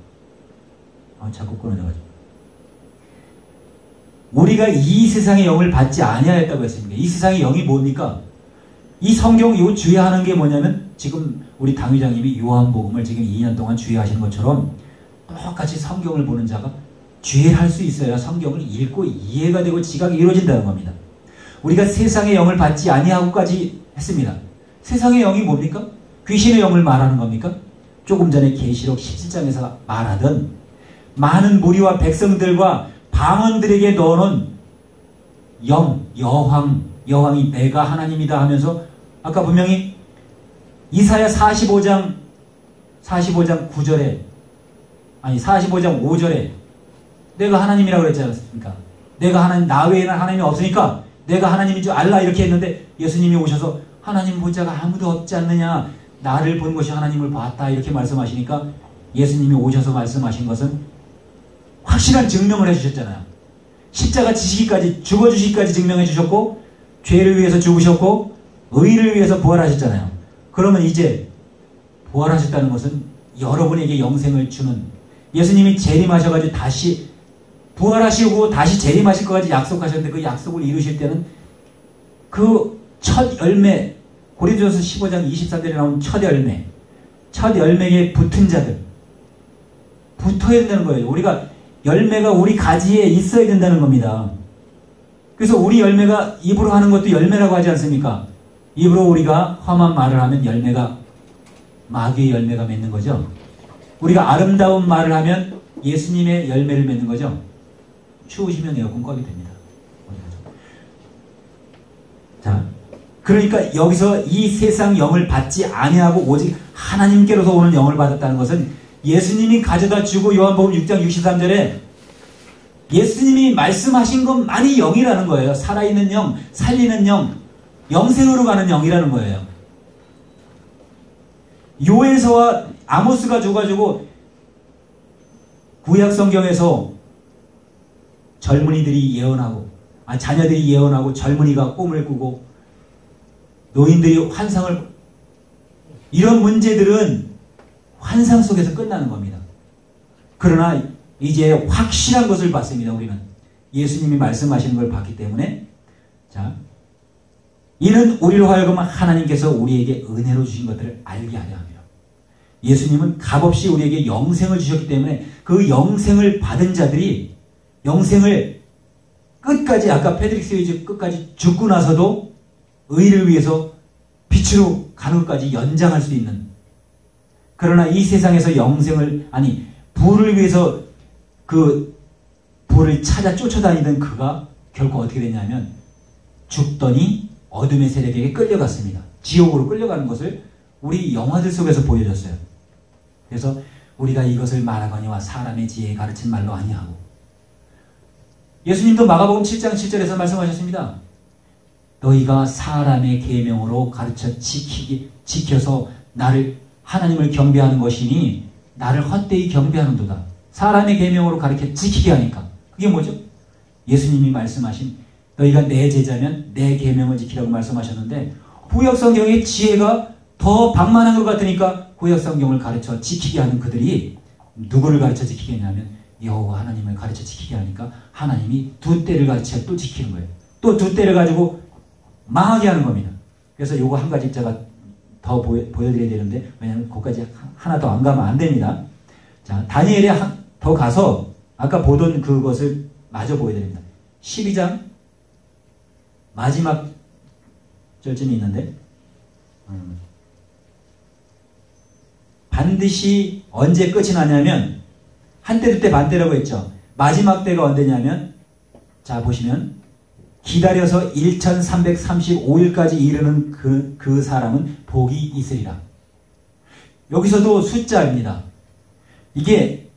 자꾸 끊어져가지고, 우리가 이 세상의 영을 받지 아니하였다고 했습니다. 이 세상의 영이 뭡니까? 이 성경 요 주의하는 게 뭐냐면, 지금 우리 당회장님이 요한복음을 지금 2년 동안 주의하시는 것처럼 똑같이 성경을 보는 자가 주의할 수 있어야 성경을 읽고 이해가 되고 지각이 이루어진다는 겁니다. 우리가 세상의 영을 받지 아니하고까지 했습니다. 세상의 영이 뭡니까? 귀신의 영을 말하는 겁니까? 조금 전에 계시록 17장에서 말하던 많은 무리와 백성들과 방언들에게 넣어놓은 여왕이 내가 하나님이다 하면서, 아까 분명히 이사야 45장 9절에, 45장 5절에 내가 하나님이라고 그랬지 않습니까? 내가 하나님, 나 외에는 하나님이 없으니까 내가 하나님인 줄 알라 이렇게 했는데, 예수님이 오셔서 하나님 본 자가 아무도 없지 않느냐, 나를 본 것이 하나님을 봤다 이렇게 말씀하시니까, 예수님이 오셔서 말씀하신 것은 확실한 증명을 해주셨잖아요. 십자가 지시기까지, 죽어주시기까지 증명해 주셨고, 죄를 위해서 죽으셨고 의를 위해서 부활하셨잖아요. 그러면 이제 부활하셨다는 것은 여러분에게 영생을 주는, 예수님이 재림하셔가지고 다시 부활하시고 다시 재림하실 것까지 약속하셨는데, 그 약속을 이루실 때는 그 첫 열매, 고린도전서 15장 23절에 나온 첫 열매에 붙은 자들, 붙어야 된다는 거예요. 우리가 열매가 우리 가지에 있어야 된다는 겁니다. 그래서 우리 열매가, 입으로 하는 것도 열매라고 하지 않습니까? 입으로 우리가 험한 말을 하면 열매가, 마귀의 열매가 맺는 거죠. 우리가 아름다운 말을 하면 예수님의 열매를 맺는 거죠. 추우시면 에어컨 꺼게 됩니다. 자, 그러니까 여기서 이 세상 영을 받지 아니하고 오직 하나님께로서 오는 영을 받았다는 것은 예수님이 가져다 주고, 요한복음 6장 63절에 예수님이 말씀하신 것만이 영이라는 거예요. 살아있는 영, 살리는 영, 영생으로 가는 영이라는 거예요. 요엘서와 아모스가 줘가지고 구약 성경에서 젊은이들이 예언하고, 자녀들이 예언하고, 젊은이가 꿈을 꾸고, 노인들이 환상을, 이런 문제들은 환상 속에서 끝나는 겁니다. 그러나 이제 확실한 것을 봤습니다. 우리는 예수님이 말씀하시는 걸 봤기 때문에, 자, 이는 우리로 하여금 하나님께서 우리에게 은혜로 주신 것들을 알게 하려 하며, 예수님은 값없이 우리에게 영생을 주셨기 때문에 그 영생을 받은 자들이, 영생을 끝까지 아까 패드릭 스웨이즈 끝까지 죽고 나서도 의를 위해서 빛으로 가는 것까지 연장할 수 있는, 그러나 이 세상에서 영생을 아니 부를 위해서 그 부를 찾아 쫓아다니던 그가 결코 어떻게 됐냐면 죽더니 어둠의 세력에게 끌려갔습니다. 지옥으로 끌려가는 것을 우리 영화들 속에서 보여줬어요. 그래서 우리가 이것을 말하거니와 사람의 지혜에 가르친 말로 아니하고, 예수님도 마가복음 7장 7절에서 말씀하셨습니다. 너희가 사람의 계명으로 가르쳐 지켜서 나를 하나님을 경배하는 것이니 나를 헛되이 경배하는도다. 사람의 계명으로 가르쳐 지키게 하니까. 그게 뭐죠? 예수님이 말씀하신 너희가 내 제자면 내 계명을 지키라고 말씀하셨는데, 구약 성경의 지혜가 더 방만한 것 같으니까 구약 성경을 가르쳐 지키게 하는 그들이 누구를 가르쳐 지키게 했냐면 여호와 하나님을 가르쳐 지키게 하니까 하나님이 두 때를 가르쳐 또 지키는 거예요. 또 두 때를 가지고 망하게 하는 겁니다. 그래서 요거 한 가지 제가 더 보여드려야 되는데, 왜냐하면 거기까지 하나 더 안 가면 안 됩니다. 자, 다니엘에 더 가서 아까 보던 그것을 마저 보여드립니다. 12장 마지막 절쯤이 있는데, 반드시 언제 끝이 나냐면 한때 두때 반때라고 했죠. 마지막 때가 언제냐면, 자 보시면 기다려서 1335일까지 이르는 그 사람은 복이 있으리라. 여기서도 숫자입니다. 이게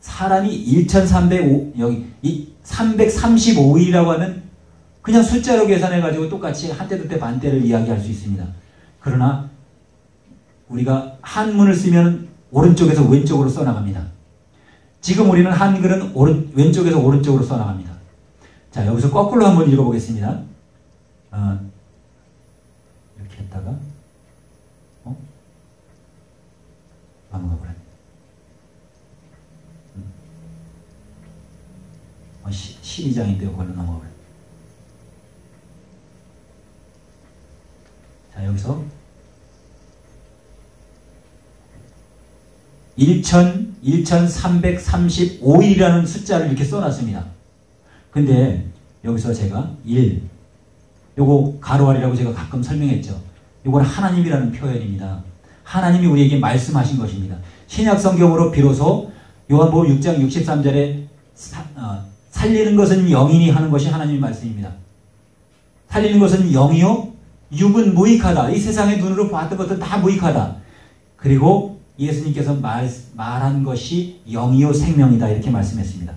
사람이 335일이라고 하면 그냥 숫자로 계산해가지고 똑같이 한때 두때 반때를 이야기할 수 있습니다. 그러나 우리가 한문을 쓰면 오른쪽에서 왼쪽으로 써나갑니다. 지금 우리는 한글은 왼쪽에서 오른쪽으로 써나갑니다. 자, 여기서 거꾸로 한번 읽어보겠습니다. 이렇게 했다가 넘어가 버렸네. 12장인데 이걸로 넘어가 버렸네. 자, 여기서 1335일이라는 숫자를 이렇게 써놨습니다. 근데 여기서 제가 1, 요거 가로알이라고 제가 가끔 설명했죠. 요건 하나님이라는 표현입니다. 하나님이 우리에게 말씀하신 것입니다. 신약 성경으로 비로소 요한복음 6장 63절에 살리는 것은 영이니 하는 것이 하나님의 말씀입니다. 살리는 것은 영이요, 육은 무익하다. 이 세상의 눈으로 봤던 것은 다 무익하다. 그리고 예수님께서 말한 것이 영이요 생명이다, 이렇게 말씀했습니다.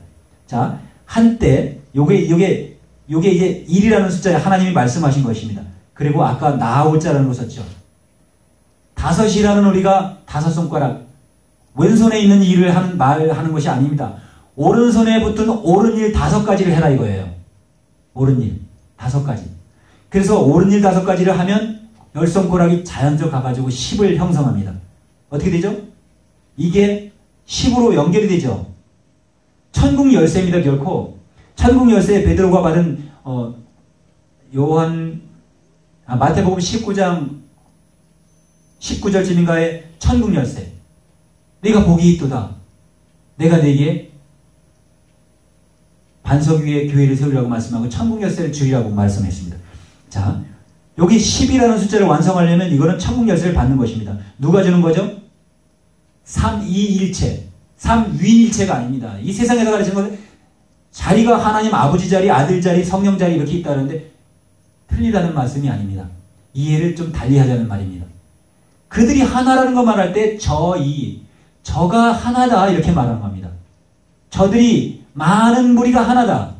자, 한때 요게 이제 1이라는 숫자에 하나님이 말씀하신 것입니다. 그리고 아까 나아올자라는 거 썼죠. 5이라는 우리가 5손가락 왼손에 있는 일을 말하는 것이 아닙니다. 오른손에 붙은 옳은 일 5가지를 해라 이거예요. 옳은 일 5가지. 그래서 옳은 일 5가지를 하면 10손가락이 자연적으로 가가지고 10을 형성합니다. 어떻게 되죠? 이게 10으로 연결이 되죠. 천국 열쇠입니다. 결코 천국 열쇠에 베드로가 받은 마태복음 19장 19절쯤인가에 천국 열쇠. 네가 복이 있도다. 내가 네게 반석 위에 교회를 세우라고 말씀하고 천국 열쇠를 주리라고 말씀했습니다. 자, 여기 10이라는 숫자를 완성하려면 이거는 천국 열쇠를 받는 것입니다. 누가 주는 거죠? 삼위일체. 삼위일체가 아닙니다. 이 세상에서 가르치는 것은 자리가 하나님 아버지 자리, 아들 자리, 성령 자리 이렇게 있다는데 틀리다는 말씀이 아닙니다. 이해를 좀 달리 하자는 말입니다. 그들이 하나라는 거 말할 때 저가 하나다 이렇게 말하는 겁니다. 저들이 많은 무리가 하나다.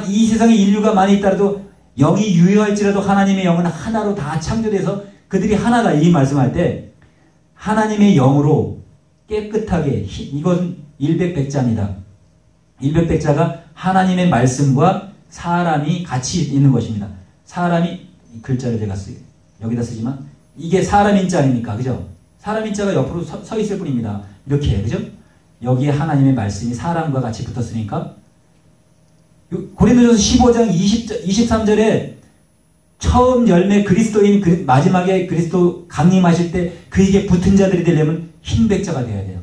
이 세상에 인류가 많이 있더라도 영이 유효할지라도 하나님의 영은 하나로 다 창조돼서 그들이 하나다 이 말씀할 때 하나님의 영으로 깨끗하게 이건 일백백자입니다. 일백백자가 하나님의 말씀과 사람이 같이 있는 것입니다. 사람이 글자를 제가 여기다 쓰지만 이게 사람인자 아닙니까? 그죠? 사람인자가 옆으로 서 있을 뿐입니다. 이렇게 그죠? 여기에 하나님의 말씀이 사람과 같이 붙었으니까 고린도전서 15장 23절에 처음 열매 그리스도인 마지막에 그리스도 강림하실 때 그에게 붙은 자들이 되려면 흰 백자가 되어야 돼요.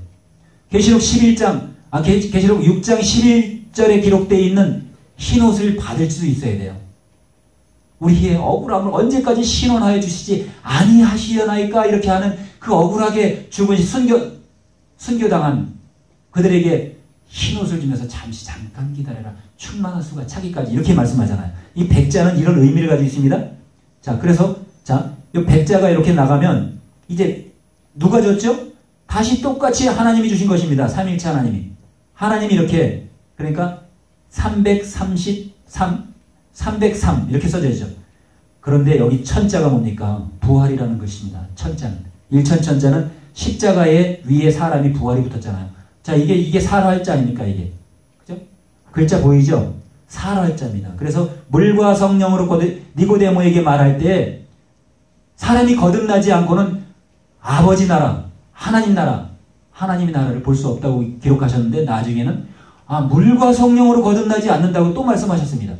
계시록 6장 10절에 기록되어 있는 흰옷을 받을 수 있어야 돼요. 우리의 억울함을 언제까지 신원하여 주시지 아니하시려나이까 이렇게 하는 그 억울하게 죽은 순교당한 그들에게 흰옷을 주면서 잠깐 기다려라. 충만한 수가 차기까지 이렇게 말씀하잖아요. 이 백자는 이런 의미를 가지고 있습니다. 자, 그래서 이 백자가 이렇게 나가면 이제 누가 줬죠? 다시 똑같이 하나님이 주신 것입니다. 삼위일체 하나님이. 하나님이 이렇게 그러니까 303 이렇게 써져 있죠. 그런데 여기 천자가 뭡니까? 부활이라는 것입니다. 천자는. 일천천자는 십자가의 위에 사람이 부활이 붙었잖아요. 자, 이게 살활자 아닙니까, 이게? 그죠? 글자 보이죠? 살활자입니다. 그래서 물과 성령으로 니고데모에게 말할 때 사람이 거듭나지 않고는 아버지 나라, 하나님의 나라를 볼 수 없다고 기록하셨는데 나중에는 물과 성령으로 거듭나지 않는다고 또 말씀하셨습니다.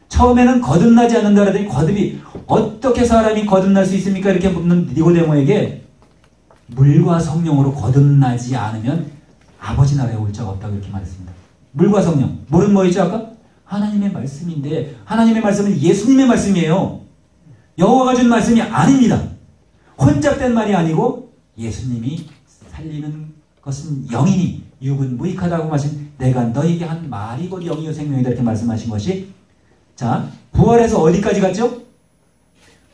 처음에는 거듭나지 않는다 그러더니 거듭이 어떻게 사람이 거듭날 수 있습니까? 이렇게 묻는 니고데모에게 물과 성령으로 거듭나지 않으면 아버지 나라에 올 자가 없다고 이렇게 말했습니다. 물과 성령. 물은 뭐였죠 아까? 하나님의 말씀인데 하나님의 말씀은 예수님의 말씀이에요. 여호와가 준 말씀이 아닙니다. 혼잡된 말이 아니고 예수님이 살리는 것은 영이니 육은 무익하다고 말씀 내가 너에게 한 말이 곧 영이요 생명이다 이렇게 말씀하신 것이 자 부활해서 어디까지 갔죠?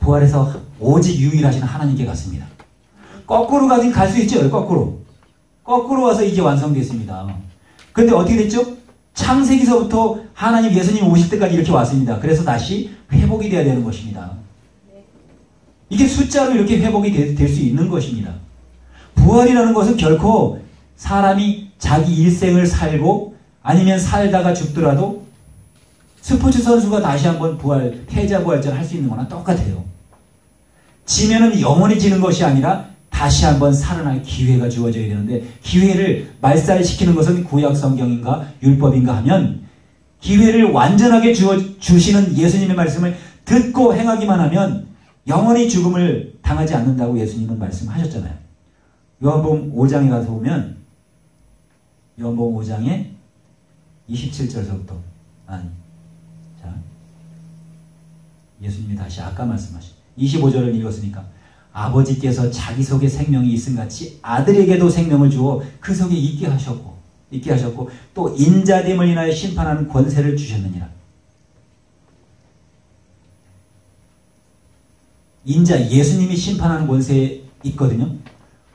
부활해서 오직 유일하신 하나님께 갔습니다. 거꾸로 가긴 갈 수 있죠. 거꾸로 와서 이제 완성됐습니다. 그런데 어떻게 됐죠? 창세기서부터 하나님 예수님 오실 때까지 이렇게 왔습니다. 그래서 다시 회복이 돼야 되는 것입니다. 이게 숫자로 이렇게 회복이 될 수 있는 것입니다. 부활이라는 것은 결코 사람이 자기 일생을 살고 아니면 살다가 죽더라도 스포츠 선수가 다시 한번 패자부활전을 할 수 있는 거나 똑같아요. 지면은 영원히 지는 것이 아니라 다시 한번 살아날 기회가 주어져야 되는데 기회를 말살시키는 것은 구약 성경인가 율법인가 하면 기회를 완전하게 주시는 예수님의 말씀을 듣고 행하기만 하면 영원히 죽음을 당하지 않는다고 예수님은 말씀하셨잖아요. 요한복음 5장에 가서 보면 요한복음 5장에 27절서부터 예수님이 다시 아까 말씀하신 25절을 읽었으니까 아버지께서 자기 속에 생명이 있음같이 아들에게도 생명을 주어 그 속에 있게 하셨고 또 인자됨을 인하여 심판하는 권세를 주셨느니라. 예수님이 심판하는 권세에 있거든요.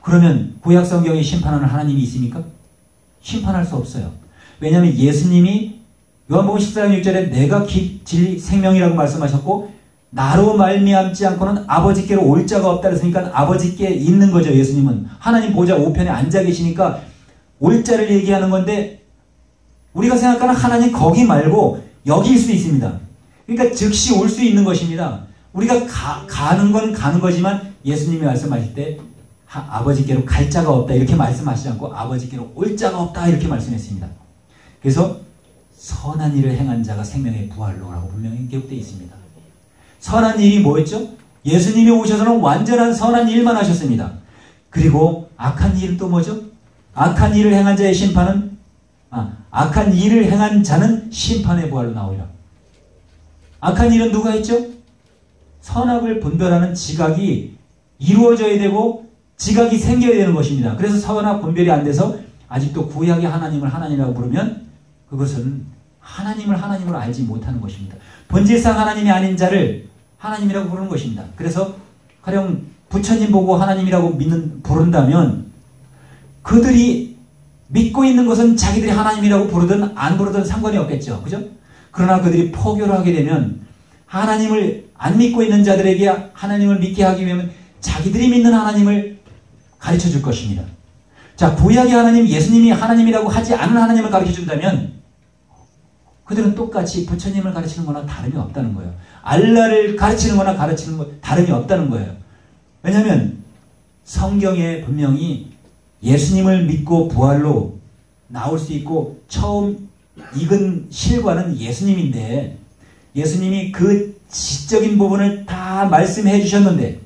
그러면 구약 성경에 심판하는 하나님이 있습니까? 심판할 수 없어요. 왜냐하면 예수님이 요한복음 14장 6절에 내가 길, 진리, 생명이라고 말씀하셨고 나로 말미암지 않고는 아버지께로 올 자가 없다 그랬으니까 아버지께 있는 거죠. 예수님은 하나님 보좌 우편에 앉아 계시니까 올 자를 얘기하는 건데 우리가 생각하는 하나님 거기 말고 여기일 수 있습니다. 그러니까 즉시 올 수 있는 것입니다. 우리가 가는 건 가는 거지만 예수님이 말씀하실 때 아버지께로 갈 자가 없다 이렇게 말씀하시지 않고 아버지께로 올 자가 없다 이렇게 말씀했습니다. 그래서 선한 일을 행한 자가 생명의 부활로라고 분명히 기록되어 있습니다. 선한 일이 뭐였죠? 예수님이 오셔서는 완전한 선한 일만 하셨습니다. 그리고 악한 일은 또 뭐죠? 악한 일을 행한 자의 심판은 악한 일을 행한 자는 심판의 부활로 나오리라. 악한 일은 누가 했죠? 선악을 분별하는 지각이 이루어져야 되고 지각이 생겨야 되는 것입니다. 그래서 선악 분별이 안 돼서 아직도 구약의 하나님을 하나님이라고 부르면 그것은 하나님을 하나님으로 알지 못하는 것입니다. 본질상 하나님이 아닌 자를 하나님이라고 부르는 것입니다. 그래서 가령 부처님 보고 하나님이라고 부른다면 그들이 믿고 있는 것은 자기들이 하나님이라고 부르든 안 부르든 상관이 없겠죠. 그죠? 그러나 그들이 포교를 하게 되면 하나님을 안 믿고 있는 자들에게 하나님을 믿게 하기 위하면 자기들이 믿는 하나님을 가르쳐 줄 것입니다. 자, 구약의 하나님, 예수님이 하나님이라고 하지 않은 하나님을 가르쳐 준다면 그들은 똑같이 부처님을 가르치는 거나 다름이 없다는 거예요. 알라를 가르치는 거나 가르치는 거 다름이 없다는 거예요. 왜냐하면 성경에 분명히 예수님을 믿고 부활로 나올 수 있고 처음 익은 실과는 예수님인데 예수님이 그 지적인 부분을 다 말씀해 주셨는데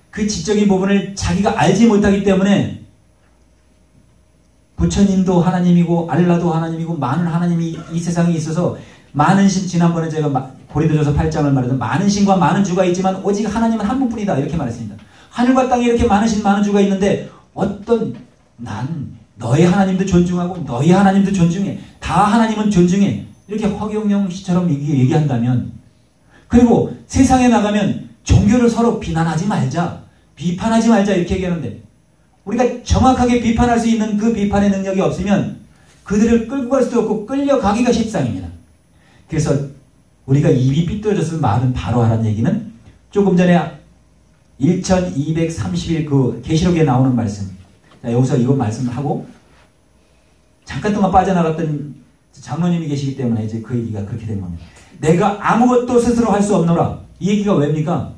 그 지적인 부분을 자기가 알지 못하기 때문에 부처님도 하나님이고 알라도 하나님이고 많은 하나님이 이 세상에 있어서 많은 신, 지난번에 제가 고린도전서 8장을 말했던 많은 신과 많은 주가 있지만 오직 하나님은 한 분뿐이다 이렇게 말했습니다. 하늘과 땅에 이렇게 많은 신 많은 주가 있는데 난 너의 하나님도 존중하고 너의 하나님도 존중해. 다 하나님은 존중해. 이렇게 허경영 씨처럼 얘기한다면, 그리고 세상에 나가면 종교를 서로 비난하지 말자, 비판하지 말자 이렇게 얘기하는데, 우리가 정확하게 비판할 수 있는 그 비판의 능력이 없으면 그들을 끌고 갈 수도 없고 끌려가기가 십상입니다. 그래서 우리가 입이 삐뚤어져서 말은 바로 하라는 얘기는 조금 전에 1231 그 계시록에 나오는 말씀. 자, 여기서 이거 말씀하고 잠깐 동안 빠져나갔던 장로님이 계시기 때문에 이제 그 얘기가 그렇게 된 겁니다. 내가 아무것도 스스로 할 수 없노라. 이 얘기가 왜입니까?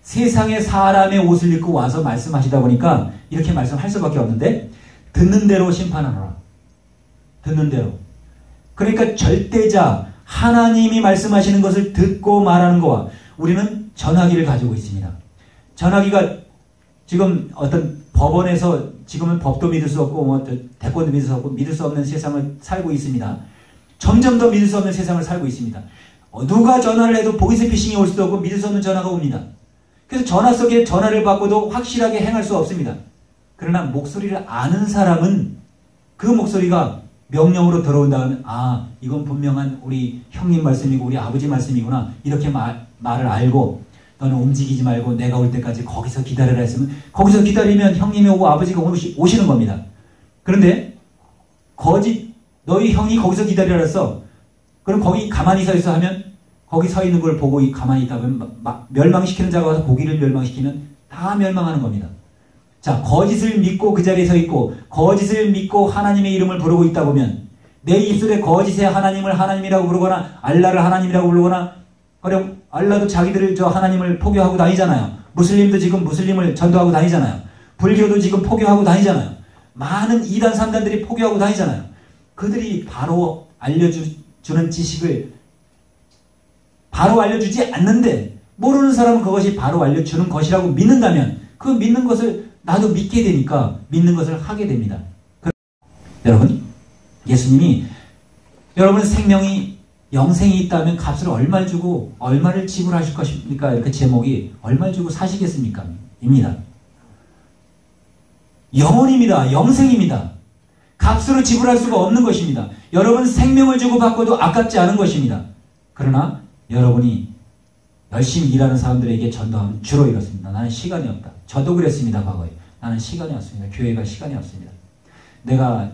세상에 사람의 옷을 입고 와서 말씀하시다 보니까 이렇게 말씀할 수밖에 없는데, 듣는 대로 심판하노라. 듣는 대로. 그러니까 절대자, 하나님이 말씀하시는 것을 듣고 말하는 것과 우리는 전화기를 가지고 있습니다. 전화기가 지금 어떤 법원에서 지금은 법도 믿을 수 없고 뭐 대권도 믿을 수 없고 믿을 수 없는 세상을 살고 있습니다. 점점 더 믿을 수 없는 세상을 살고 있습니다. 누가 전화를 해도 보이스피싱이 올 수도 없고 믿을 수 없는 전화가 옵니다. 그래서 전화 속에 전화를 받고도 확실하게 행할 수 없습니다. 그러나 목소리를 아는 사람은 그 목소리가 명령으로 들어온다면, 아, 이건 분명한 우리 형님 말씀이고 우리 아버지 말씀이구나, 이렇게 말을 알고, 너는 움직이지 말고 내가 올 때까지 거기서 기다려라 했으면 거기서 기다리면 형님이 오고 아버지가 오시는 겁니다. 그런데 너희 형이 거기서 기다려라 했어. 그럼 거기 가만히 서 있어 하면, 거기 서 있는 걸 보고 가만히 있다 보면 멸망시키는 자가 와서 고기를 멸망시키면 다 멸망하는 겁니다. 자, 거짓을 믿고 그 자리에 서 있고 거짓을 믿고 하나님의 이름을 부르고 있다 보면, 내 입술에 거짓의 하나님을 하나님이라고 부르거나 알라를 하나님이라고 부르거나, 그럼 알라도 자기들을 하나님을 포교하고 다니잖아요. 무슬림도 지금 무슬림을 전도하고 다니잖아요. 불교도 지금 포교하고 다니잖아요. 많은 이단 산단들이 포교하고 다니잖아요. 그들이 바로 알려주는 지식을 바로 알려주지 않는데, 모르는 사람은 그것이 바로 알려주는 것이라고 믿는다면 그 믿는 것을 나도 믿게 되니까 믿는 것을 하게 됩니다. 여러분, 예수님이 여러분 생명이 영생이 있다면 값을 얼마를 주고 얼마를 지불하실 것입니까? 이렇게 제목이 얼마를 주고 사시겠습니까? 입니다. 영혼입니다. 영생입니다. 값으로 지불할 수가 없는 것입니다. 여러분 생명을 주고 받고도 아깝지 않은 것입니다. 그러나 여러분이 열심히 일하는 사람들에게 전도하면 주로 이렇습니다. 나는 시간이 없다. 저도 그랬습니다. 과거에. 나는 시간이 없습니다. 교회가 시간이 없습니다. 내가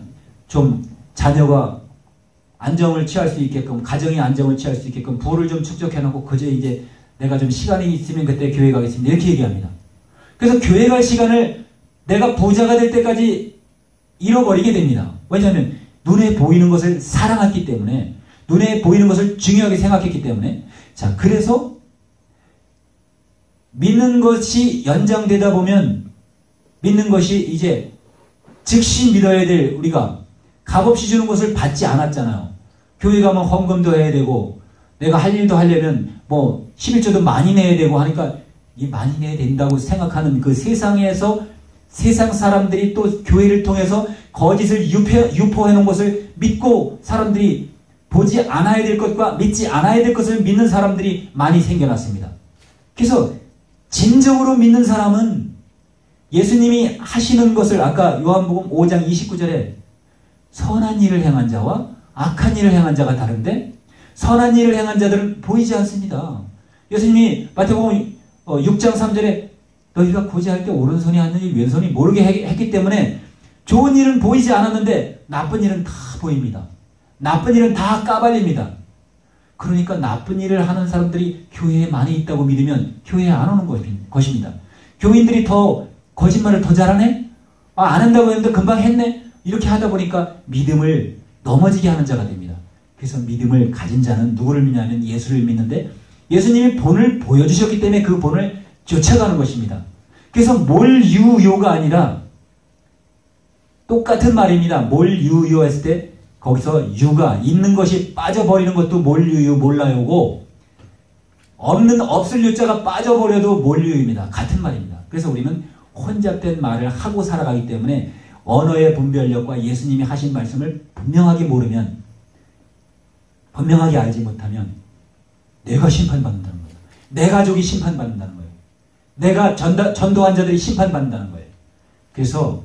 좀 자녀가 안정을 취할 수 있게끔, 가정이 안정을 취할 수 있게끔 부를 좀 축적해놓고 그저 이제 내가 좀 시간이 있으면 그때 교회 가겠습니다. 이렇게 얘기합니다. 그래서 교회 갈 시간을 내가 부자가 될 때까지 잃어버리게 됩니다. 왜냐하면 눈에 보이는 것을 사랑했기 때문에, 눈에 보이는 것을 중요하게 생각했기 때문에. 자, 그래서 믿는 것이 연장되다 보면, 믿는 것이 이제 즉시 믿어야 될, 우리가 값없이 주는 것을 받지 않았잖아요. 교회 가면 헌금도 해야 되고, 내가 할 일도 하려면 뭐 11조도 많이 내야 되고 하니까, 이 많이 내야 된다고 생각하는 그 세상에서 세상 사람들이 또 교회를 통해서 거짓을 유포해 놓은 것을 믿고 사람들이 보지 않아야 될 것과 믿지 않아야 될 것을 믿는 사람들이 많이 생겨났습니다. 그래서 진정으로 믿는 사람은 예수님이 하시는 것을, 아까 요한복음 5장 29절에 선한 일을 행한 자와 악한 일을 행한 자가 다른데, 선한 일을 행한 자들은 보이지 않습니다. 예수님이 마태복음 6장 3절에 너희가 고지할 때 오른손이 하느니 왼손이 모르게 했기 때문에 좋은 일은 보이지 않았는데 나쁜 일은 다 보입니다. 나쁜 일은 다 까발립니다. 그러니까 나쁜 일을 하는 사람들이 교회에 많이 있다고 믿으면 교회에 안 오는 것입니다. 교인들이 더 거짓말을 더 잘하네? 안 한다고 했는데 금방 했네? 이렇게 하다 보니까 믿음을 넘어지게 하는 자가 됩니다. 그래서 믿음을 가진 자는 누구를 믿냐면 예수를 믿는데, 예수님이 본을 보여주셨기 때문에 그 본을 쫓아가는 것입니다. 그래서 몰유요가 아니라 똑같은 말입니다. 몰유요 했을 때 거기서 유가 있는 것이 빠져버리는 것도 몰유유 몰라요고, 없을 유자가 빠져버려도 몰유유입니다. 같은 말입니다. 그래서 우리는 혼잡된 말을 하고 살아가기 때문에 언어의 분별력과 예수님이 하신 말씀을 분명하게 모르면, 분명하게 알지 못하면 내가 심판받는다는 거예요. 내 가족이 심판받는다는 거예요. 내가 전도한 자들이 심판받는다는 거예요. 그래서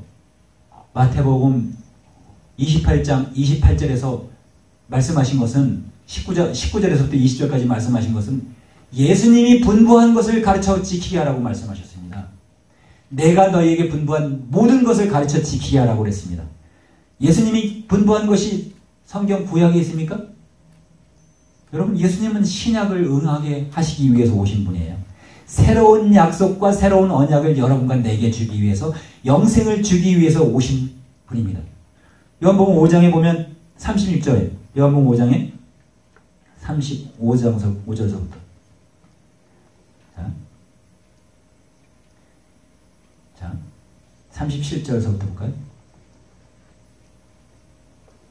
마태복음 28장 28절에서 말씀하신 것은 19절에서부터 20절까지 말씀하신 것은 예수님이 분부한 것을 가르쳐 지키게 하라고 말씀하셨습니다. 내가 너희에게 분부한 모든 것을 가르쳐 지키게 하라고 그랬습니다. 예수님이 분부한 것이 성경 구약에 있습니까? 여러분, 예수님은 신약을 응하게 하시기 위해서 오신 분이에요. 새로운 약속과 새로운 언약을 여러분과 내게 주기 위해서, 영생을 주기 위해서 오신 분입니다. 요한복음 5장에 보면 36절에, 요한복음 5장에 35절서부터 자, 37절서부터 볼까요?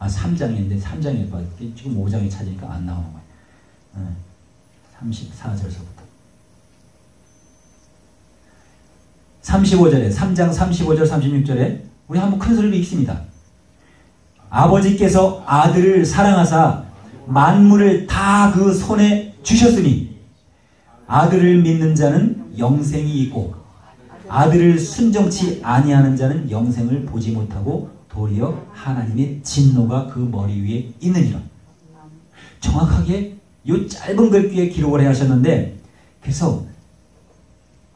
3장인데 3장에 봐. 지금 5장에 찾으니까 안 나오는 거예요. 34절서부터 35절에 3장 35절 36절에 우리 한번 큰 소리로 읽습니다. 아버지께서 아들을 사랑하사 만물을 다 그 손에 주셨으니 아들을 믿는 자는 영생이 있고 아들을 순종치 아니하는 자는 영생을 보지 못하고 도리어 하나님의 진노가 그 머리 위에 있느니라. 정확하게 이 짧은 글귀에 기록을 하셨는데, 그래서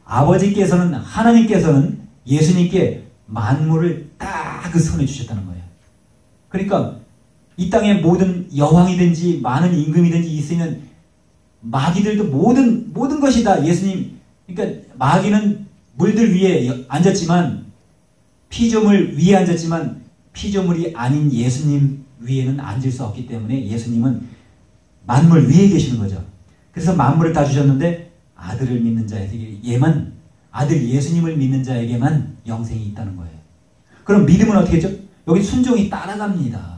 아버지께서는, 하나님께서는 예수님께 만물을 딱 그 손에 주셨다는 거예요. 그러니까 이 땅에 모든 여왕이든지 많은 임금이든지 있으면 마귀들도 모든 것이 다 예수님, 그러니까 마귀는 물들 위에 앉았지만, 피조물 위에 앉았지만 피조물이 아닌 예수님 위에는 앉을 수 없기 때문에 예수님은 만물 위에 계시는 거죠. 그래서 만물을 다 주셨는데 아들을 믿는 자에게만, 아들 예수님을 믿는 자에게만 영생이 있다는 거예요. 그럼 믿음은 어떻게 했죠? 여기 순종이 따라갑니다.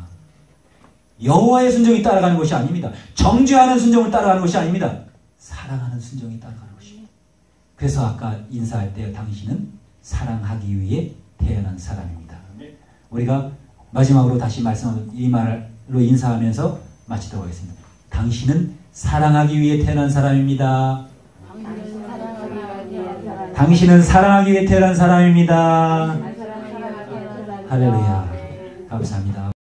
여호와의 순종이 따라가는 것이 아닙니다. 정죄하는 순종을 따라가는 것이 아닙니다. 사랑하는 순종이 따라가는 것입니다. 그래서 아까 인사할 때 당신은 사랑하기 위해 태어난 사람입니다. 우리가 마지막으로 다시 이 말로 인사하면서 마치도록 하겠습니다. 당신은 사랑하기 위해 태어난 사람입니다. 당신은 사랑하기 위해 태어난 사람입니다. 할렐루야. 감사합니다.